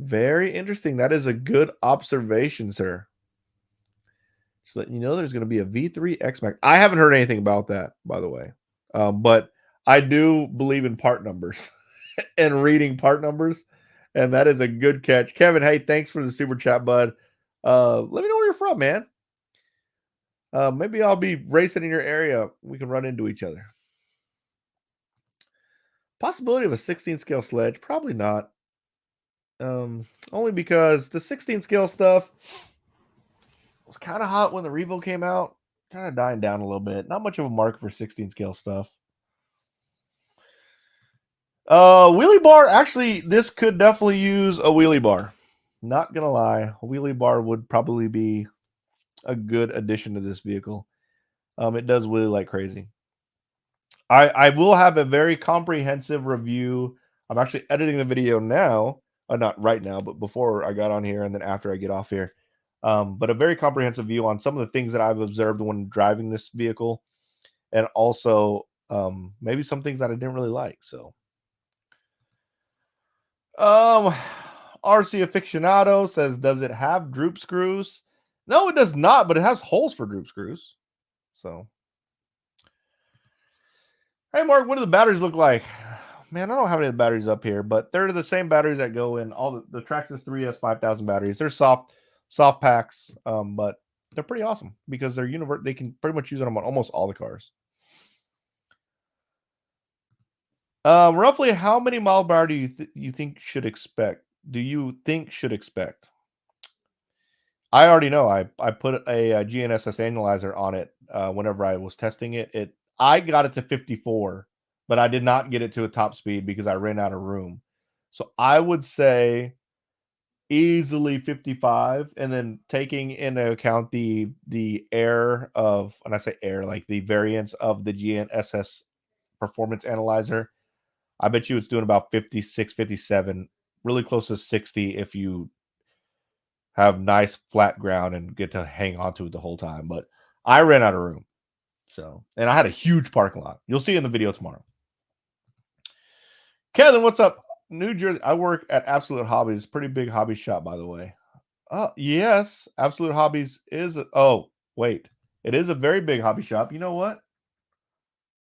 Very interesting. That is a good observation, sir. Just letting you know there's going to be a V3 X-Maxx. I haven't heard anything about that, by the way. But I do believe in part numbers and reading part numbers. And that is a good catch. Kevin, hey, thanks for the super chat, bud. Let me know where you're from, man. Maybe I'll be racing in your area. We can run into each other. Possibility of a 16 scale sledge? Probably not. Only because the 16 scale stuff was kind of hot when the Revo came out. Kind of dying down a little bit. Not much of a market for 16 scale stuff. Wheelie bar. Actually, this could definitely use a wheelie bar. Not gonna lie, a wheelie bar would probably be a good addition to this vehicle. It does wheelie like crazy. I will have a very comprehensive review. I'm actually editing the video now. Not right now, but before I got on here and then after I get off here. But a very comprehensive view on some of the things that I've observed when driving this vehicle, and also maybe some things that I didn't really like. So, RC Aficionado says, does it have droop screws? No, it does not, but it has holes for droop screws. So, hey, Mark, what do the batteries look like? Man, I don't have any of the batteries up here, but they're the same batteries that go in all the Traxxas 3S 5000 batteries. They're soft packs, but they're pretty awesome because they're they can pretty much use them on almost all the cars. Roughly how many mile per hour do you think should expect? Do you think should expect? I already know. I put a GNSS annualizer on it whenever I was testing it. I got it to 54, but I did not get it to a top speed because I ran out of room. So I would say easily 55, and then taking into account the air of, and I say air, like the variance of the GNSS performance analyzer, I bet you it's doing about 56, 57, really close to 60 if you have nice flat ground and get to hang on to it the whole time. But I ran out of room. So, and I had a huge parking lot. You'll see in the video tomorrow. Kevin, what's up? New Jersey. I work at Absolute Hobbies. Pretty big hobby shop, by the way. Yes. Absolute Hobbies is wait. It is a very big hobby shop. You know what?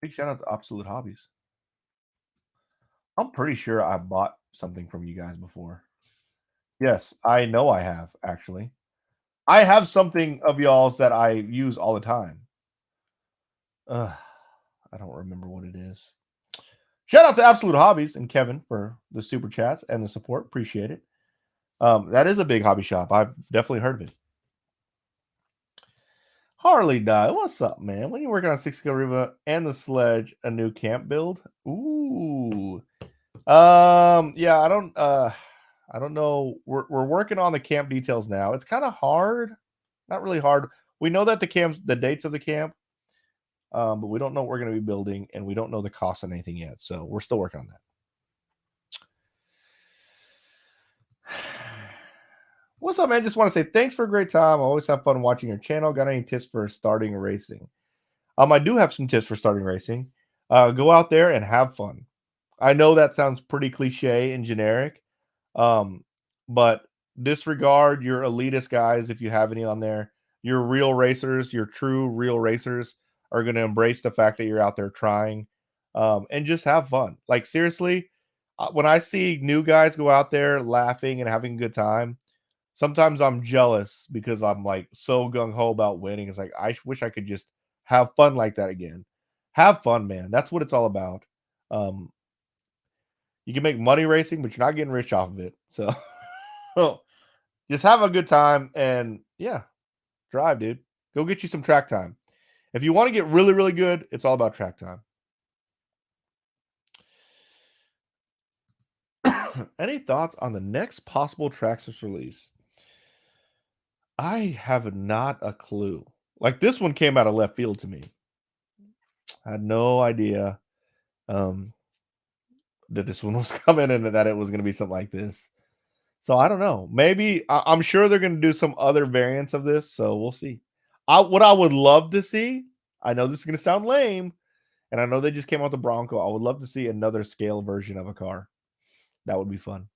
Big shout out to Absolute Hobbies. I'm pretty sure I bought something from you guys before. Yes, I know I have, actually. I have something of y'all's that I use all the time. I don't remember what it is. Shout out to Absolute Hobbies and Kevin for the super chats and the support. Appreciate it. That is a big hobby shop. I've definitely heard of it. Harley Dye, what's up, man? When you working on 6 Riva and the Sledge, a new camp build? Ooh. Yeah, I don't know. We're working on the camp details now. It's kind of hard. Not really hard. We know that the dates of the camp, but we don't know what we're going to be building, and we don't know the cost on anything yet. So we're still working on that. What's up, man? Just want to say thanks for a great time. I always have fun watching your channel. Got any tips for starting racing? I do have some tips for starting racing. Go out there and have fun. I know that sounds pretty cliche and generic, but disregard your elitist guys if you have any on there. Your real racers, your true real racers are going to embrace the fact that you're out there trying, and just have fun. Like, seriously, when I see new guys go out there laughing and having a good time, sometimes I'm jealous because I'm like so gung ho about winning. It's like, I wish I could just have fun like that again. Have fun, man. That's what it's all about. You can make money racing, but you're not getting rich off of it. So just have a good time and yeah, drive, dude. Go get you some track time. If you want to get really, really good, it's all about track time. Any thoughts on the next possible Traxxas release? I have not a clue. Like, this one came out of left field to me. I had no idea that this one was coming and that it was going to be something like this. So I don't know. Maybe I'm sure they're going to do some other variants of this. So we'll see. What I would love to see, I know this is going to sound lame, and I know they just came out with the Bronco. I would love to see another scale version of a car. That would be fun.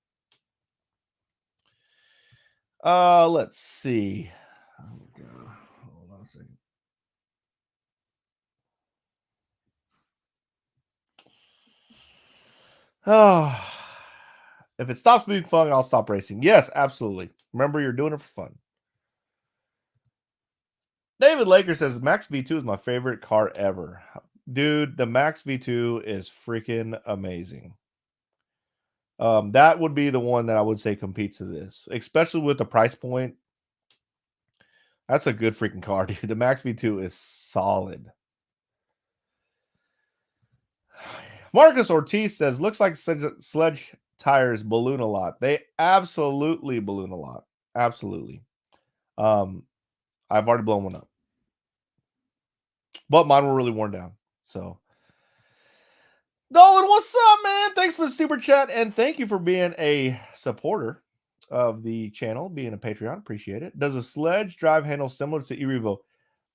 Let's see. Oh god. Hold on a second. Oh, if it stops being fun, I'll stop racing. Yes, absolutely. Remember, you're doing it for fun. David Laker says Max V2 is my favorite car ever. Dude, the Max V2 is freaking amazing. That would be the one that I would say competes to this, especially with the price point. That's a good freaking car, dude. The Max V2 is solid. Marcus Ortiz says, looks like Sledge tires balloon a lot. They absolutely balloon a lot. Absolutely. I've already blown one up. But mine were really worn down. So, Dolan, what's up, man? Thanks for the super chat, and thank you for being a supporter of the channel, being a Patreon. Appreciate it. Does a Sledge drive handle similar to E-Revo?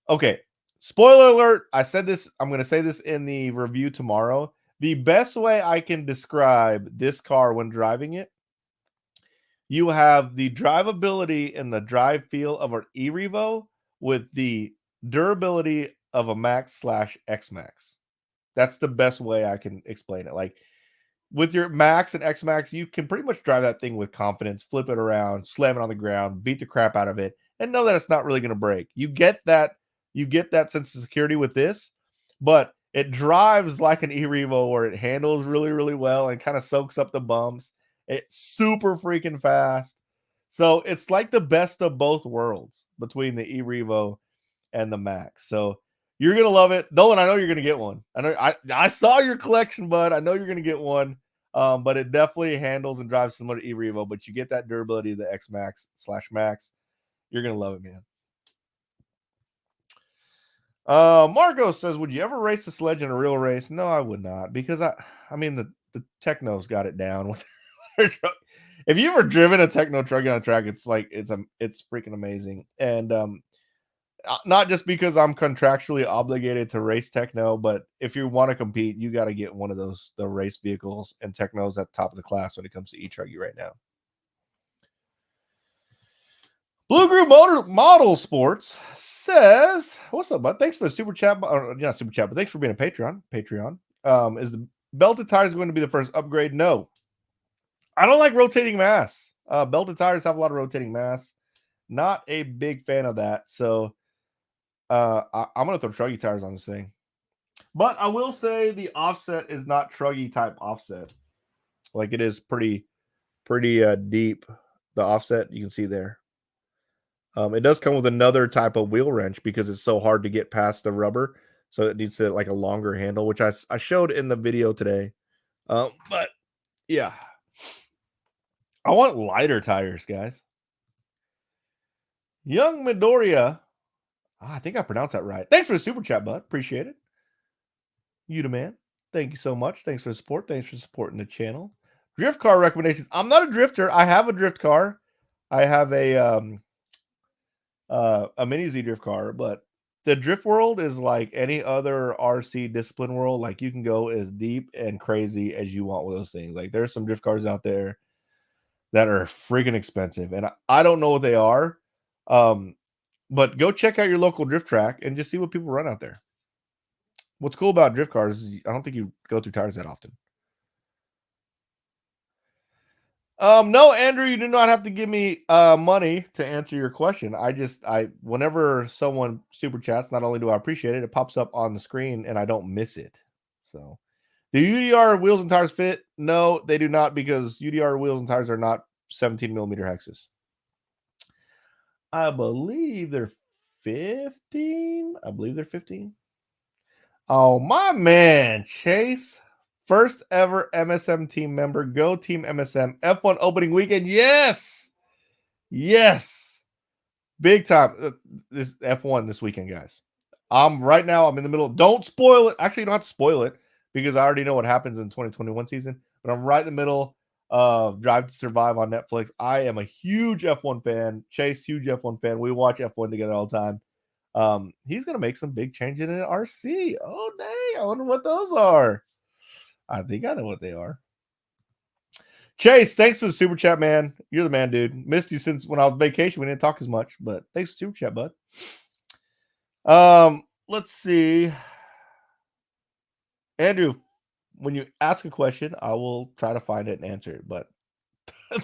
Okay, spoiler alert. I said this. I'm going to say this in the review tomorrow. The best way I can describe this car when driving it, you have the drivability and the drive feel of an E-Revo with the durability of a Max/X-Maxx. That's the best way I can explain it. Like, with your Max and X-Maxx, you can pretty much drive that thing with confidence, flip it around, slam it on the ground, beat the crap out of it, and know that it's not really going to break. You get that sense of security with this, but it drives like an E-Revo where it handles really, really well and kind of soaks up the bumps. It's super freaking fast. So it's like the best of both worlds between the E-Revo and the Max. So you're gonna love it, Dolan. I know you're gonna get one. I know. I saw your collection, bud. I know you're gonna get one. But it definitely handles and drives similar to E-Revo, but you get that durability of the X-Maxx/Max. You're gonna love it, man. Marco says, would you ever race a Sledge in a real race? No, I would not, because I mean the Techno's got it down with their truck. If you've ever driven a Techno truck on a track, it's like it's freaking amazing. And not just because I'm contractually obligated to race Techno, but if you want to compete, you got to get one of the race vehicles, and Techno's at the top of the class when it comes to Truggy right now. Blue Group Model Sports says, what's up, bud? Thanks for the super chat. Not super chat, but thanks for being a Patreon. Is the belted tires going to be the first upgrade? No. I don't like rotating mass. Belted tires have a lot of rotating mass. Not a big fan of that. So I'm going to throw Truggy tires on this thing. But I will say the offset is not Truggy type offset. Like, it is pretty deep. the offset. You can see there. It does come with another type of wheel wrench because it's so hard to get past the rubber. So it needs to like a longer handle, which I showed in the video today. But yeah, I want lighter tires, guys. Young Midoriya. I think I pronounced that right. Thanks for the super chat, bud. Appreciate it. You the man. Thank you so much. Thanks for the support. Thanks for supporting the channel. Drift car recommendations. I'm not a drifter. I have a drift car. I have a mini Z drift car, but the drift world is like any other RC discipline world. Like you can go as deep and crazy as you want with those things. Like there's some drift cars out there that are freaking expensive, and I don't know what they are. But go check out your local drift track and just see what people run out there. What's cool about drift cars is I don't think you go through tires that often. No, Andrew, you do not have to give me money to answer your question. Whenever someone super chats, not only do I appreciate it, it pops up on the screen and I don't miss it. So, do UDR wheels and tires fit? No, they do not, because UDR wheels and tires are not 17 millimeter hexes. I believe they're 15. Oh, my man, Chase. First ever MSM team member. Go Team MSM. F1 opening weekend. Yes. Yes. Big time. This F1 this weekend, guys. Right now, I'm in the middle. Don't spoil it. Actually, you don't have to spoil it because I already know what happens in 2021 season. But I'm right in the middle of Drive to Survive on Netflix. I am a huge F1 fan. Chase, huge F1 fan. We watch F1 together all the time. He's going to make some big changes in RC. Oh, dang. I wonder what those are. I think I know what they are. Chase, thanks for the super chat, man. You're the man, dude. Missed you since when I was on vacation. We didn't talk as much, but thanks for the super chat, bud. Let's see. Andrew, when you ask a question, I will try to find it and answer it, but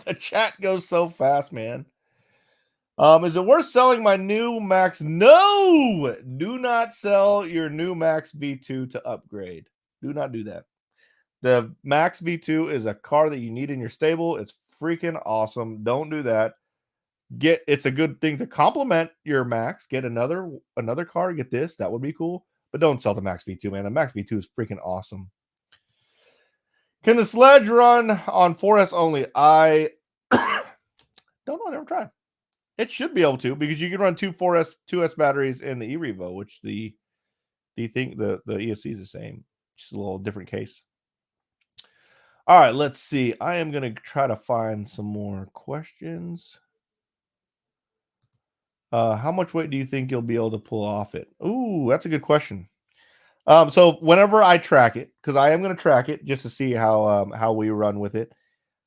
the chat goes so fast, man. Is it worth selling my new Max? No! Do not sell your new Max V2 to upgrade. Do not do that. The Max V2 is a car that you need in your stable. It's freaking awesome. Don't do that. It's a good thing to complement your Max. Get another car. Get this. That would be cool. But don't sell the Max V2, man. The Max V2 is freaking awesome. Can the Sledge run on 4S only? I don't know. I never tried. It should be able to, because you can run two 2S batteries in the E-Revo, which the ESC is the same. Just a little different case. All right, let's see. I am going to try to find some more questions. How much weight do you think you'll be able to pull off it? Ooh, that's a good question. So whenever I track it, because I am going to track it just to see how we run with it,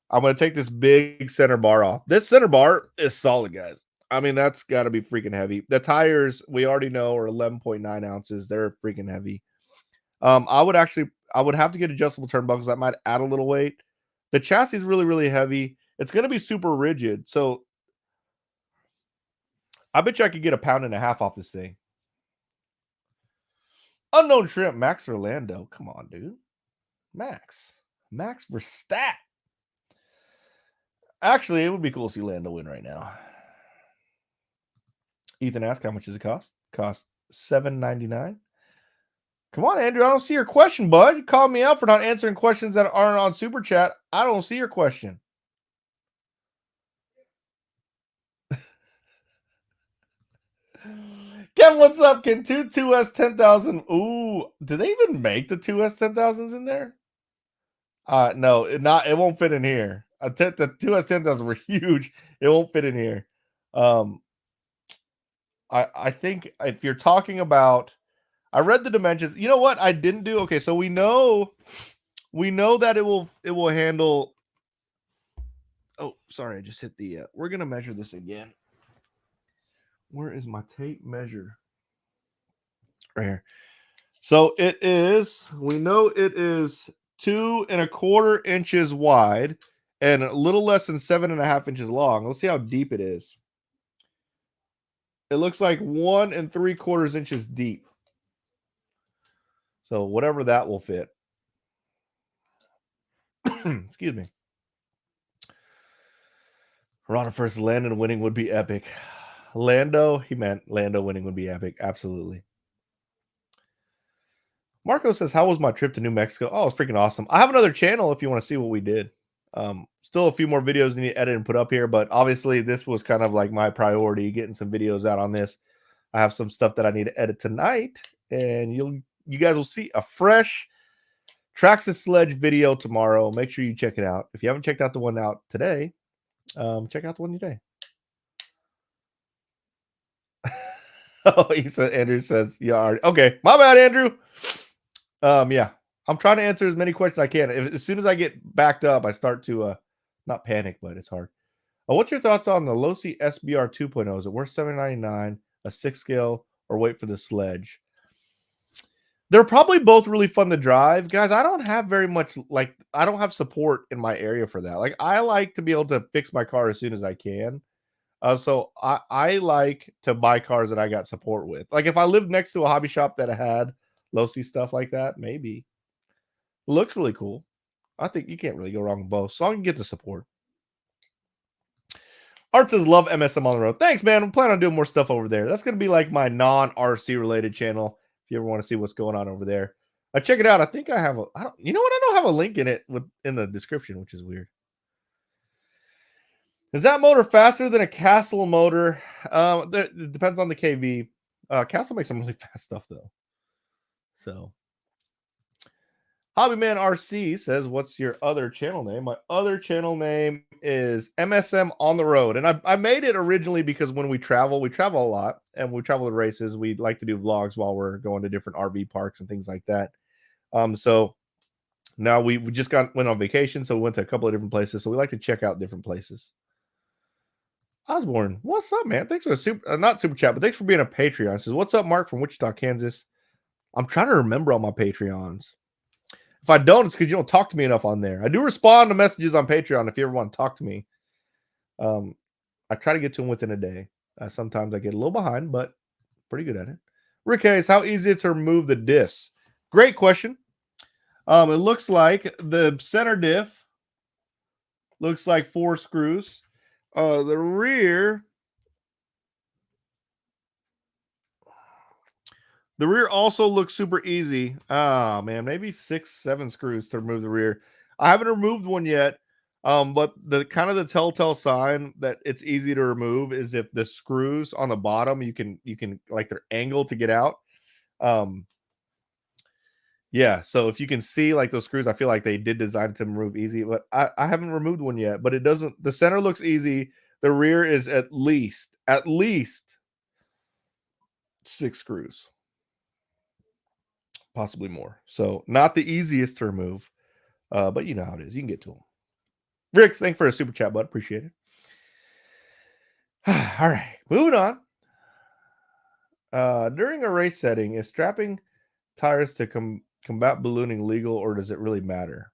I'm going to take this big center bar off. This center bar is solid, guys. I mean, that's got to be freaking heavy. The tires, we already know, are 11.9 ounces. They're freaking heavy. I would have to get adjustable turnbuckles. That might add a little weight. The chassis is really, really heavy. It's going to be super rigid. So I bet you I could get 1.5 pounds off this thing. Unknown Shrimp, Max Orlando. Come on, dude. Max Verstappen. Actually, it would be cool to see Lando win right now. Ethan asked, how much does it cost? Cost $7.99. Come on, Andrew. I don't see your question, bud. You called me out for not answering questions that aren't on Super Chat. I don't see your question. Kevin, what's up? Can 2S 10,000? Ooh, do they even make the 2S 10,000s in there? No, it won't fit in here. The 2S 10,000 were huge. It won't fit in here. I think if you're talking about, I read the dimensions. You know what I didn't do? Okay, so we know that it will handle. Oh, sorry, I just hit the. We're gonna measure this again. Where is my tape measure? Right here. So it is. We know it is 2.25 inches wide and a little less than 7.5 inches long. Let's see how deep it is. It looks like 1 3/4 inches deep. So whatever that will fit. Excuse me. Ronda versus Lando winning would be epic. Lando, he meant Lando winning would be epic. Absolutely. Marco says, how was my trip to New Mexico? Oh, it's freaking awesome. I have another channel if you want to see what we did. Still a few more videos need to edit and put up here, but obviously this was kind of like my priority, getting some videos out on this. I have some stuff that I need to edit tonight, and you guys will see a fresh Traxxas Sledge video tomorrow. Make sure you check it out. If you haven't checked out the one out today, check out the one today. Oh, Andrew says, yeah, okay. My bad, Andrew. Yeah. I'm trying to answer as many questions as I can. As soon as I get backed up, I start to not panic, but it's hard. What's your thoughts on the Losi SBR 2.0? Is it worth $7.99, a 6 scale, or wait for the Sledge? They're probably both really fun to drive. Guys, I don't have very much, I don't have support in my area for that. Like, I like to be able to fix my car as soon as I can. So I like to buy cars that I got support with. Like, if I lived next to a hobby shop that had Losi stuff like that, maybe. Looks really cool. I think you can't really go wrong with both. So I can get the support. Art says, love MSM on the road. Thanks, man. I'm planning on doing more stuff over there. That's going to be like my non-RC related channel. If you ever want to see what's going on over there, check it out. I think I have you know what? I don't have a link in it in the description, which is weird. Is that motor faster than a Castle motor? It depends on the KV. Castle makes some really fast stuff though. So, Hobbyman RC says, what's your other channel name? My other channel name is MSM on the road. And I made it originally because when we travel a lot, and we travel to races. We like to do vlogs while we're going to different RV parks and things like that. So now we just went on vacation. So we went to a couple of different places. So we like to check out different places. Osborne, what's up, man? Thanks for the not super chat, but thanks for being a Patreon. Says, what's up, Mark from Wichita, Kansas? I'm trying to remember all my Patreons. If I don't, it's because you don't talk to me enough on there. I do respond to messages on Patreon if you ever want to talk to me. I try to get to them within a day. Sometimes I get a little behind, but pretty good at it. Rick Hayes, how easy is it to remove the diffs? Great question. It looks like the center diff looks like 4 screws. The rear also looks super easy. Oh man, maybe 6, 7 screws to remove the rear. I haven't removed one yet. But the kind of the telltale sign that it's easy to remove is if the screws on the bottom, you can like they're angled to get out. Yeah, so if you can see like those screws, I feel like they did design to remove easy, but I haven't removed one yet, but it doesn't, the center looks easy. The rear is at least 6 screws, possibly more. So not the easiest to remove, but you know how it is. You can get to them. Rick, thanks for a super chat, bud. Appreciate it. All right, moving on. During a race setting, is strapping tires to combat ballooning legal, or does it really matter?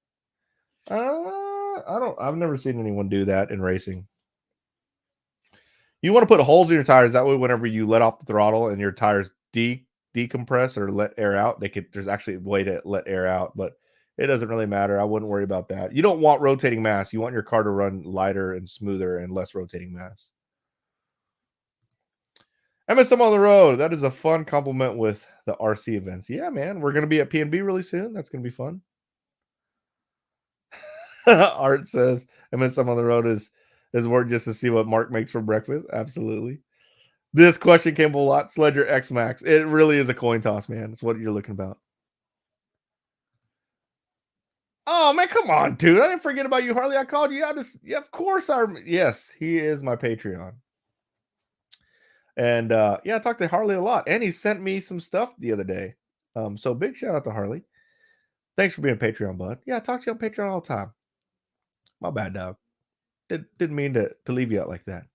I've never seen anyone do that in racing. You want to put holes in your tires, that way whenever you let off the throttle and your tires decompress or let air out, there's actually a way to let air out, but it doesn't really matter. I wouldn't worry about that. You don't want rotating mass. You want your car to run lighter and smoother and less rotating mass. MSM on the road. That is a fun compliment with the RC events. Yeah, man. We're going to be at PNB really soon. That's going to be fun. Art says MSM on the road is work just to see what Mark makes for breakfast. Absolutely. This question came a lot. Sledge or X-Maxx? It really is a coin toss, man. It's what you're looking about. Oh man, come on, dude! I didn't forget about you, Harley. I called you out. Yeah, of course. Yes, he is my Patreon. And yeah, I talked to Harley a lot, and he sent me some stuff the other day. So big shout out to Harley. Thanks for being a Patreon, bud. Yeah, I talk to you on Patreon all the time. My bad, dog. Didn't mean to leave you out like that.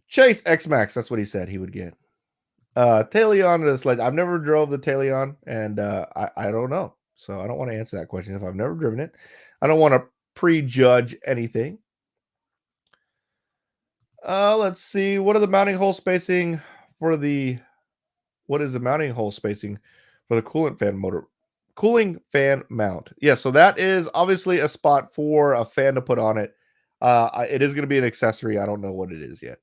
Chase X-Maxx. That's what he said he would get. Talion to the Sledge. I've never drove the Talion, and I don't know. So I don't want to answer that question if I've never driven it. I don't want to prejudge anything. Let's see. What is the mounting hole spacing for the coolant fan motor? Cooling fan mount. Yeah, so that is obviously a spot for a fan to put on it. It is going to be an accessory. I don't know what it is yet.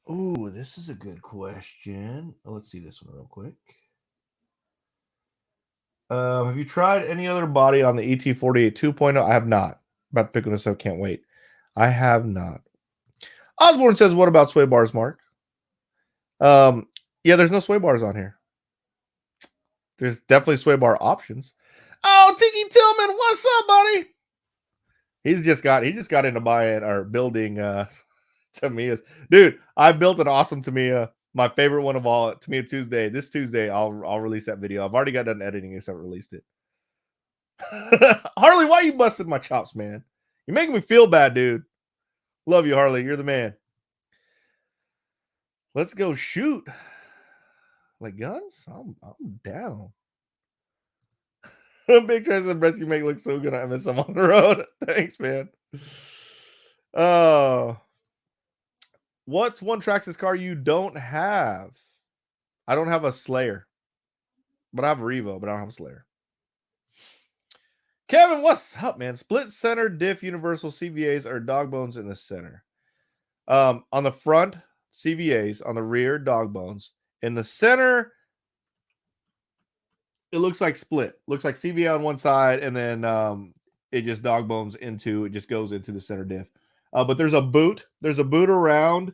Ooh, this is a good question. Let's see this one real quick. Have you tried any other body on the ET48 2.0? I have not. About to pick one up, so can't wait. I have not. Osborne says, what about sway bars, Mark? Yeah, there's no sway bars on here. There's definitely sway bar options. Oh, Tiki Tillman, what's up, buddy? He just got into buying or building Tamiya's. Dude, I built an awesome Tamiya. My favorite one of all, Tamiya Tuesday. This Tuesday, I'll release that video. I've already got done editing it, so I released it. Harley, why you busting my chops, man? You're making me feel bad, dude. Love you, Harley. You're the man. Let's go shoot. Like guns? I'm down. Big Traxxas and breast you make look so good. I miss them on the road. Thanks, man. What's one Traxxas car you don't have? I don't have a Slayer, but I have a Revo, but I don't have a Slayer. Kevin, what's up, man? Split center diff universal CVAs or dog bones in the center. On the front, CVAs. On the rear, dog bones. In the center, it looks like split. Looks like CVA on one side, and then it just dog bones into, it just goes into the center diff. But there's a boot. There's a boot around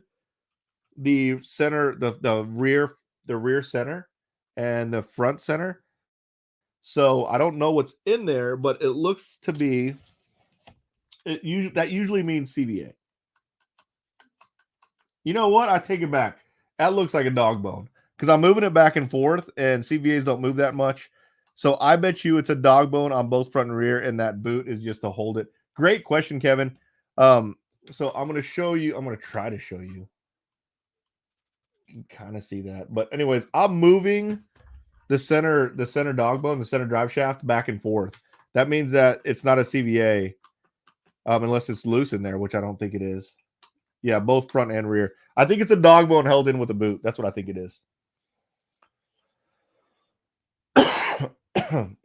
the center, the rear center and the front center. So I don't know what's in there, but it looks to be that usually means CVA. You know what? I take it back. That looks like a dog bone because I'm moving it back and forth, and CVAs don't move that much. So I bet you it's a dog bone on both front and rear, and that boot is just to hold it. Great question, Kevin. So I'm going to show you. I'm going to try to show you. You can kind of see that. But anyways, I'm moving the center dog bone, the center drive shaft back and forth. That means that it's not a CVA unless it's loose in there, which I don't think it is. Yeah, both front and rear. I think it's a dog bone held in with a boot. That's what I think it is.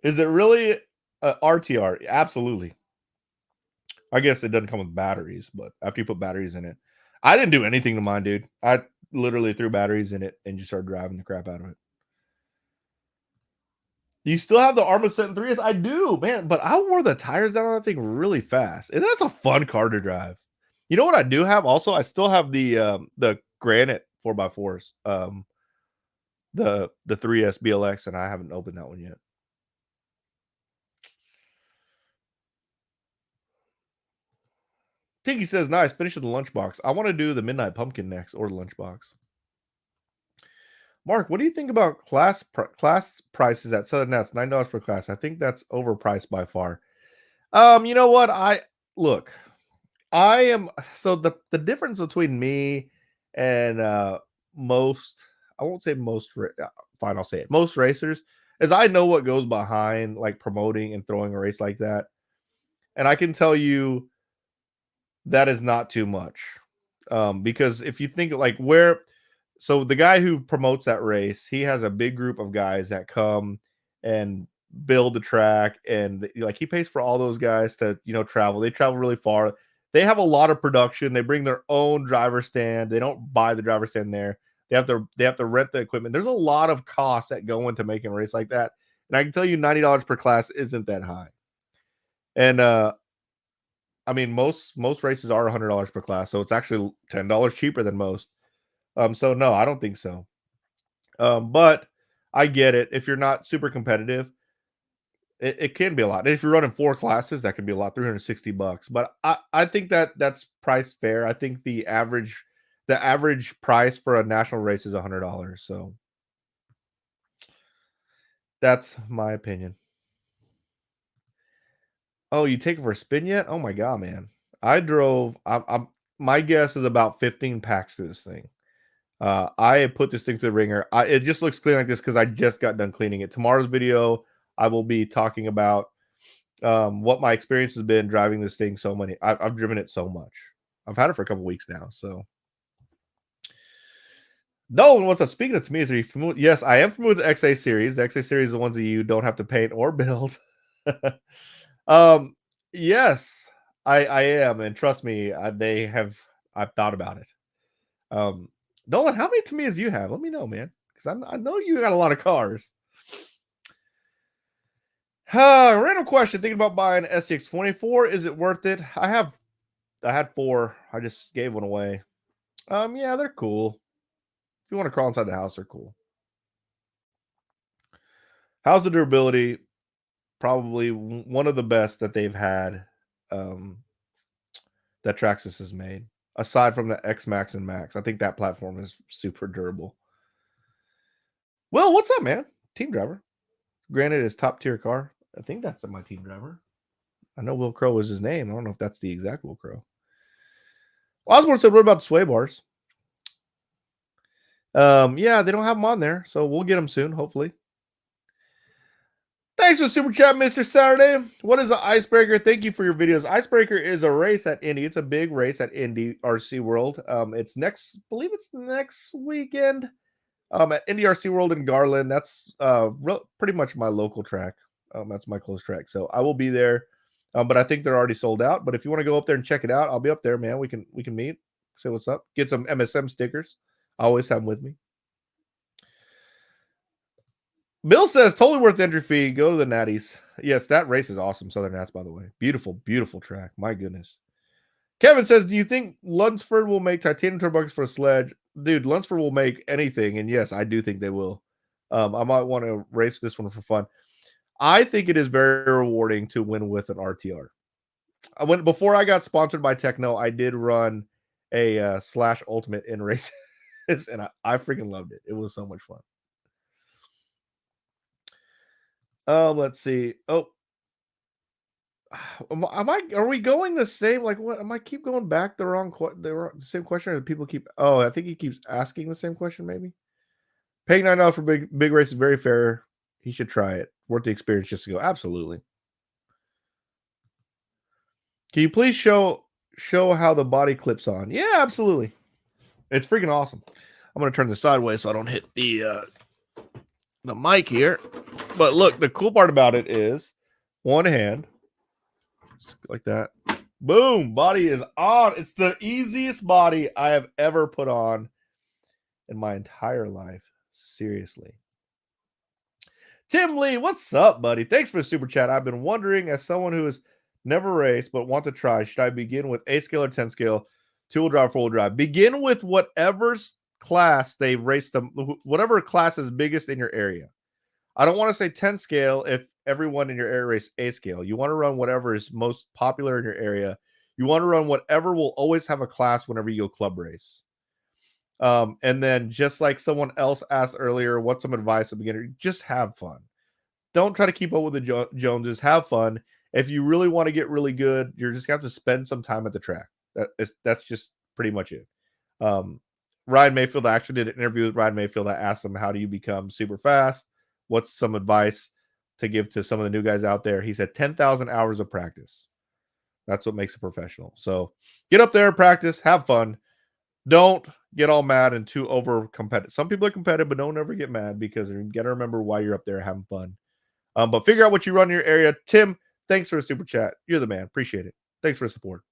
Is it really RTR? Absolutely. I guess it doesn't come with batteries, but after you put batteries in it, I didn't do anything to mine, dude. I literally threw batteries in it and just started driving the crap out of it. You still have the Arrma Set in 3S? I do, man, but I wore the tires down on that thing really fast, and that's a fun car to drive. You know what I do have? Also, I still have the Granite 4x4s, the 3S BLX, and I haven't opened that one yet. Tinky says, nice. Finish with the lunchbox. I want to do the Midnight Pumpkin next or the lunchbox. Mark, what do you think about class prices at Southern Nets? $9 per class. I think that's overpriced by far. You know what? I am so the difference between me and most, I won't say most, fine, I'll say it. Most racers is I know what goes behind like promoting and throwing a race like that. And I can tell you that is not too much. Because if you think like so the guy who promotes that race, he has a big group of guys that come and build the track, and like he pays for all those guys to, travel. They travel really far. They have a lot of production. They bring their own driver stand. They don't buy the driver stand there. They have to rent the equipment. There's a lot of costs that go into making a race like that. And I can tell you $90 per class isn't that high. And I mean, most races are $100 per class, so it's actually $10 cheaper than most. So no, I don't think so. But I get it. If you're not super competitive, it can be a lot. If you're running 4 classes, that can be a lot, $360. But I think that's price fair. I think the average price for a national race is $100. So that's my opinion. Oh, you take it for a spin yet? Oh my god, man! I drove. My guess is about 15 packs to this thing. I have put this thing to the ringer. It just looks clean like this because I just got done cleaning it. Tomorrow's video, I will be talking about what my experience has been driving this thing. I've driven it so much. I've had it for a couple weeks now. So, Nolan, what's up? Speaking of Tamiya's, are you familiar? Yes, I am familiar with the XA series. The XA series is the ones that you don't have to paint or build. Yes, I am, and trust me, I've thought about it. Nolan, how many Tamias you have? Let me know, man, because I know you got a lot of cars. Random question: thinking about buying an STX 24, is it worth it? I had 4. I just gave one away. Yeah, they're cool. If you want to crawl inside the house, they're cool. How's the durability? Probably one of the best that they've had. That Traxxas has made, aside from the X-Maxx and Max. I think that platform is super durable. Well, what's up, man? Team driver. Granted, it's top tier car. I think that's my team driver. I know Will Crow is his name. I don't know if that's the exact Will Crow. Osborne said, what about the sway bars? Yeah, they don't have them on there, so we'll get them soon, hopefully. Thanks for super chat, Mr. Saturday. What is an icebreaker? Thank you for your videos. Icebreaker is a race at Indy. It's a big race at Indy RC World. It's next, I believe it's next weekend. At Indy RC World in Garland. That's pretty much my local track. That's my close track. So I will be there. But I think they're already sold out. But if you want to go up there and check it out, I'll be up there, man. We can meet, say what's up, get some MSM stickers. I always have them with me. Bill says totally worth the entry fee. Go to the Natties. Yes, that race is awesome. Southern Nats, by the way. Beautiful, beautiful track. My goodness. Kevin says, do you think Lunsford will make titanium turbo buckets for a Sledge? Dude, Lunsford will make anything. And yes, I do think they will. I might want to race this one for fun. I think it is very rewarding to win with an RTR. Before I got sponsored by Techno, I did run a Slash Ultimate in races, and I freaking loved it. It was so much fun. Let's see. Oh, are we going the same? Like, what? Am I keep going back the same question? And people keep. Oh, I think he keeps asking the same question. Maybe paying $9 for big race is very fair. He should try it. Worth the experience just to go. Absolutely. Can you please show how the body clips on? Yeah, absolutely. It's freaking awesome. I'm gonna turn this sideways so I don't hit the mic here. But look, the cool part about it is one hand, like that. Boom, body is on. It's the easiest body I have ever put on in my entire life. Seriously. Tim Lee, what's up, buddy? Thanks for the super chat. I've been wondering, as someone who has never raced but want to try, should I begin with 8 scale or 10 scale, 2-wheel drive, 4-wheel drive? Begin with whatever class they race them, whatever class is biggest in your area. I don't want to say 10 scale if everyone in your area race 8 scale. You want to run whatever is most popular in your area. You want to run whatever will always have a class whenever you go club race. And then just like someone else asked earlier, what's some advice to beginner? Just have fun. Don't try to keep up with the Joneses. Have fun. If you really want to get really good, you're just going to have to spend some time at the track. That's just pretty much it. Ryan Mayfield, I actually did an interview with Ryan Mayfield. I asked him, how do you become super fast? What's some advice to give to some of the new guys out there? He said 10,000 hours of practice. That's what makes a professional. So get up there, practice, have fun. Don't get all mad and too over competitive. Some people are competitive, but don't ever get mad because you got to remember why you're up there having fun. But figure out what you run in your area. Tim, thanks for the super chat. You're the man. Appreciate it. Thanks for the support.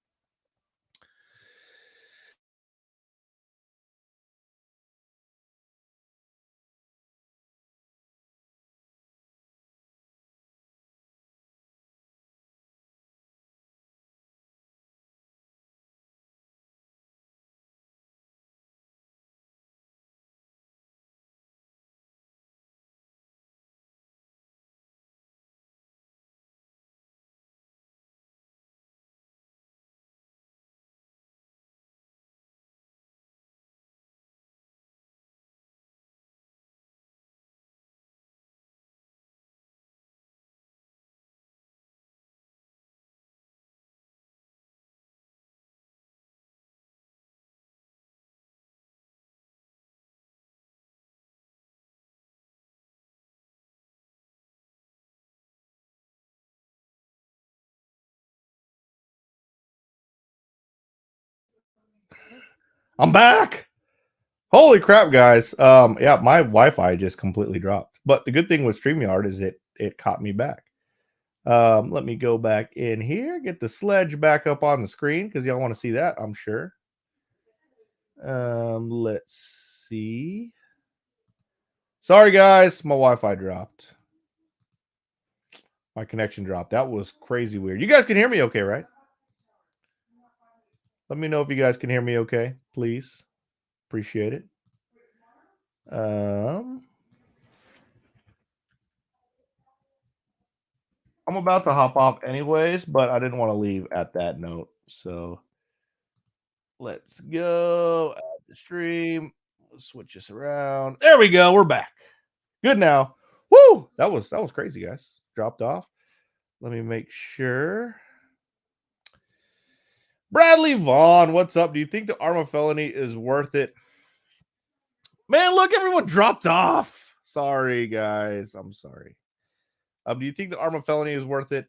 I'm back. Holy crap, guys. Yeah, my Wi-Fi just completely dropped. But the good thing with StreamYard is it caught me back. Let me go back in here, get the Sledge back up on the screen because y'all want to see that, I'm sure. Let's see. Sorry, guys, my Wi-Fi dropped. My connection dropped. That was crazy weird. You guys can hear me okay, right? Let me know if you guys can hear me okay, please. Appreciate it. I'm about to hop off anyways, but I didn't want to leave at that note. So let's go add the stream. Let's switch this around. There we go. We're back. Good now. Woo! That was crazy, guys. Dropped off. Let me make sure. Bradley Vaughn, what's up? Do you think the Arrma felony is worth it? Man, look, everyone dropped off. Sorry, guys. I'm sorry. Do you think the Arrma felony is worth it?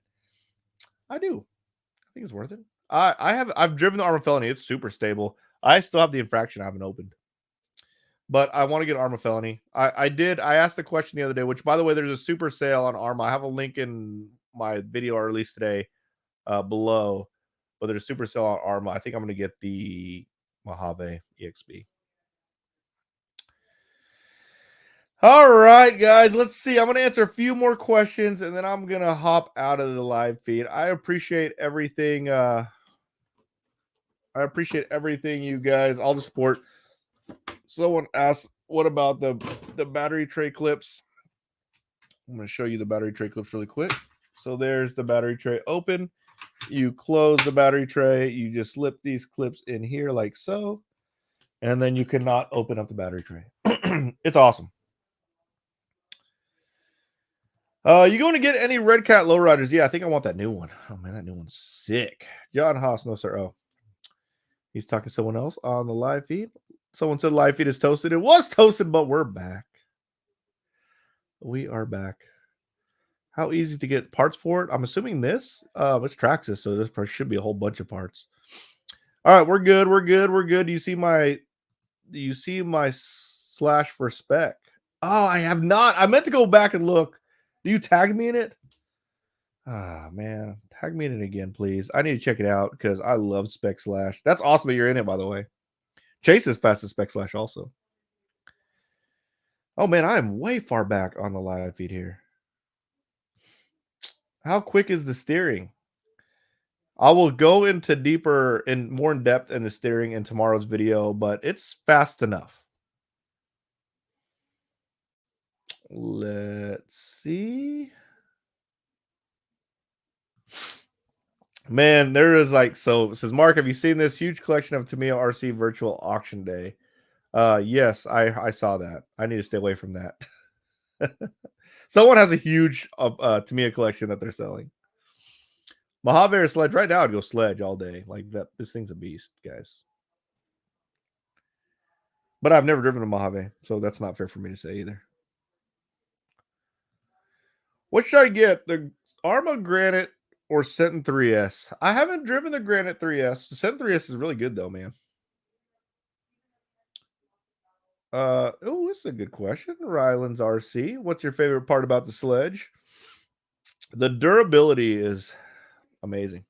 I do. I think it's worth it. I've driven the Arrma felony. It's super stable. I still have the infraction I haven't opened. But I want to get Arrma felony. I asked the question the other day, which by the way, there's a super sale on Arrma. I have a link in my video I released today below. But there's a super sale on Arrma. I think I'm going to get the Mojave EXB. All right, guys, let's see. I'm going to answer a few more questions, and then I'm going to hop out of the live feed. I appreciate everything. I appreciate everything, you guys, all the support. Someone asked, what about the battery tray clips? I'm going to show you the battery tray clips really quick. So there's the battery tray open. You close the battery tray. You just slip these clips in here like so. And then you cannot open up the battery tray. It's awesome. You going to get any Red Cat lowriders? Yeah, I think I want that new one. Oh, man, that new one's sick. John Haas, no, sir. Oh, he's talking to someone else on the live feed. Someone said live feed is toasted. It was toasted, but we're back. We are back. How easy to get parts for it? I'm assuming this. It's Traxxas, so this should be a whole bunch of parts. All right, we're good. We're good. We're good. Do you see my slash for spec? Oh, I have not. I meant to go back and look. Do you tag me in it? Ah, man. Tag me in it again, please. I need to check it out because I love spec slash. That's awesome that you're in it, by the way. Chase is fast as spec slash also. Oh, man, I am way far back on the live feed here. How quick is the steering? I will go into deeper and more in depth in the steering in tomorrow's video, but it's fast enough. Let's see. Man, there is like, so it says, Mark, have you seen this huge collection of Tamiya RC virtual auction day? Yes, I saw that. I need to stay away from that. Someone has a huge Tamiya collection that they're selling. Mojave or Sledge? Right now, I'd go Sledge all day. Like that, this thing's a beast, guys. But I've never driven a Mojave, so that's not fair for me to say either. What should I get? The Arrma Granite or Sentin 3S? I haven't driven the Granite 3S. The Sentin 3S is really good, though, man. Oh, this is a good question. Ryland's RC. What's your favorite part about the Sledge? The durability is amazing.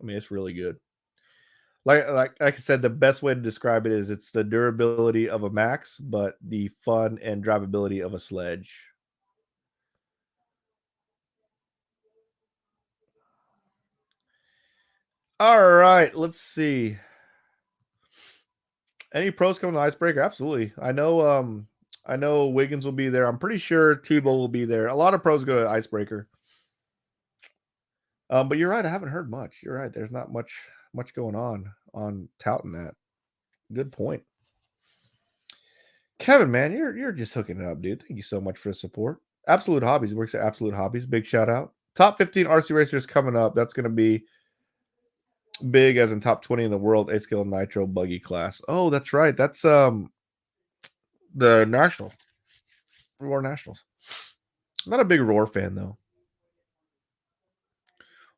I mean, it's really good. Like I said, the best way to describe it is it's the durability of a Max, but the fun and drivability of a Sledge. All right, let's see. Any pros coming to Icebreaker? Absolutely. I know Wiggins will be there. I'm pretty sure Tebow will be there. A lot of pros go to Icebreaker. But you're right, I haven't heard much. You're right. There's not much going on touting that. Good point. Kevin, man, you're just hooking it up, dude. Thank you so much for the support. Absolute Hobbies works at Absolute Hobbies. Big shout out. Top 15 RC racers coming up. That's going to be big, as in top 20 in the world. A-scale Nitro buggy class. Oh, that's right. That's the National Roar Nationals. I'm not a big Roar fan though.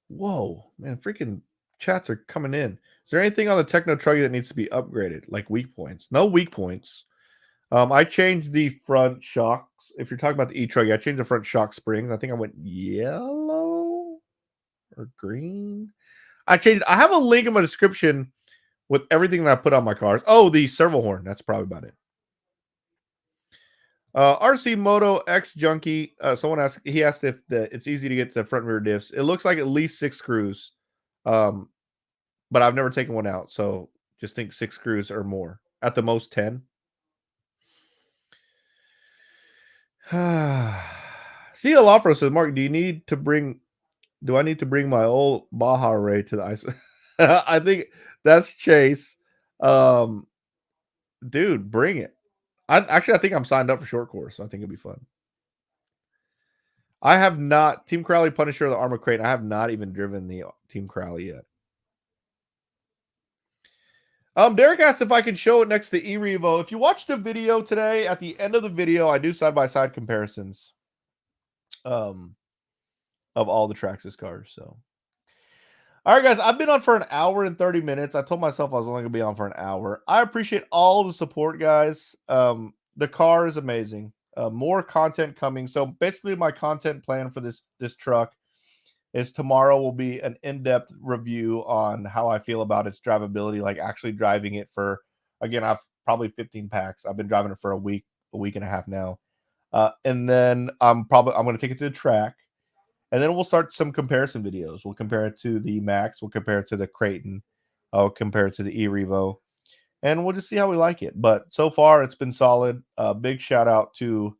Whoa, man, freaking chats are coming in. Is there anything on the Techno Truggy that needs to be upgraded, like weak points? No weak points. I changed the front shocks. If you're talking about the E-Truggy, I changed the front shock springs. I think I went yellow. or green. I changed. I have a link in my description with everything that I put on my cars. Oh, the servo horn. That's probably about it. RC Moto X Junkie. Someone asked. He asked if it's easy to get to front and rear diffs. It looks like at least 6 screws, but I've never taken one out. So just think 6 screws or more. At the most 10. See, Alafro says, Mark, do I need to bring my old Baja Ray to the ice? I think that's Chase. Dude, bring it. I think I'm signed up for short course, so I think it'll be fun. I have not Team Crowley Punisher the Arrma crate. I have not even driven the Team Crowley yet. Derek asked if I can show it next to E-Revo. If you watched the video today, at the end of the video, I do side-by-side comparisons of all the Traxxas cars. So, all right, guys, I've been on for an hour and 30 minutes. I told myself I was only going to be on for an hour. I appreciate all the support, guys. The car is amazing. More content coming. So basically, my content plan for this truck is tomorrow will be an in-depth review on how I feel about its drivability, like actually driving it for, again, I've probably 15 packs. I've been driving it for a week and a half now. And then I'm going to take it to the track, and then we'll start some comparison videos. We'll compare it to the Max. We'll compare it to the Creighton. I'll compare it to the E-Revo, and we'll just see how we like it. But so far, it's been solid. Big shout out to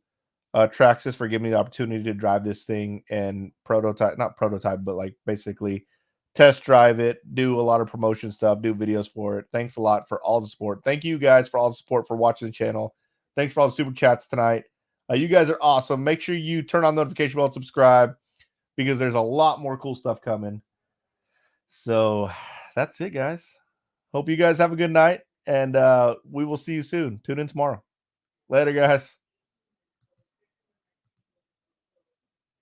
Traxxas for giving me the opportunity to drive this thing and not prototype, but like basically test drive it, do a lot of promotion stuff, do videos for it. Thanks a lot for all the support. Thank you guys for all the support for watching the channel. Thanks for all the super chats tonight. You guys are awesome. Make sure you turn on the notification bell and subscribe, because there's a lot more cool stuff coming. So that's it, guys. Hope you guys have a good night, and we will see you soon. Tune in tomorrow. Later, guys.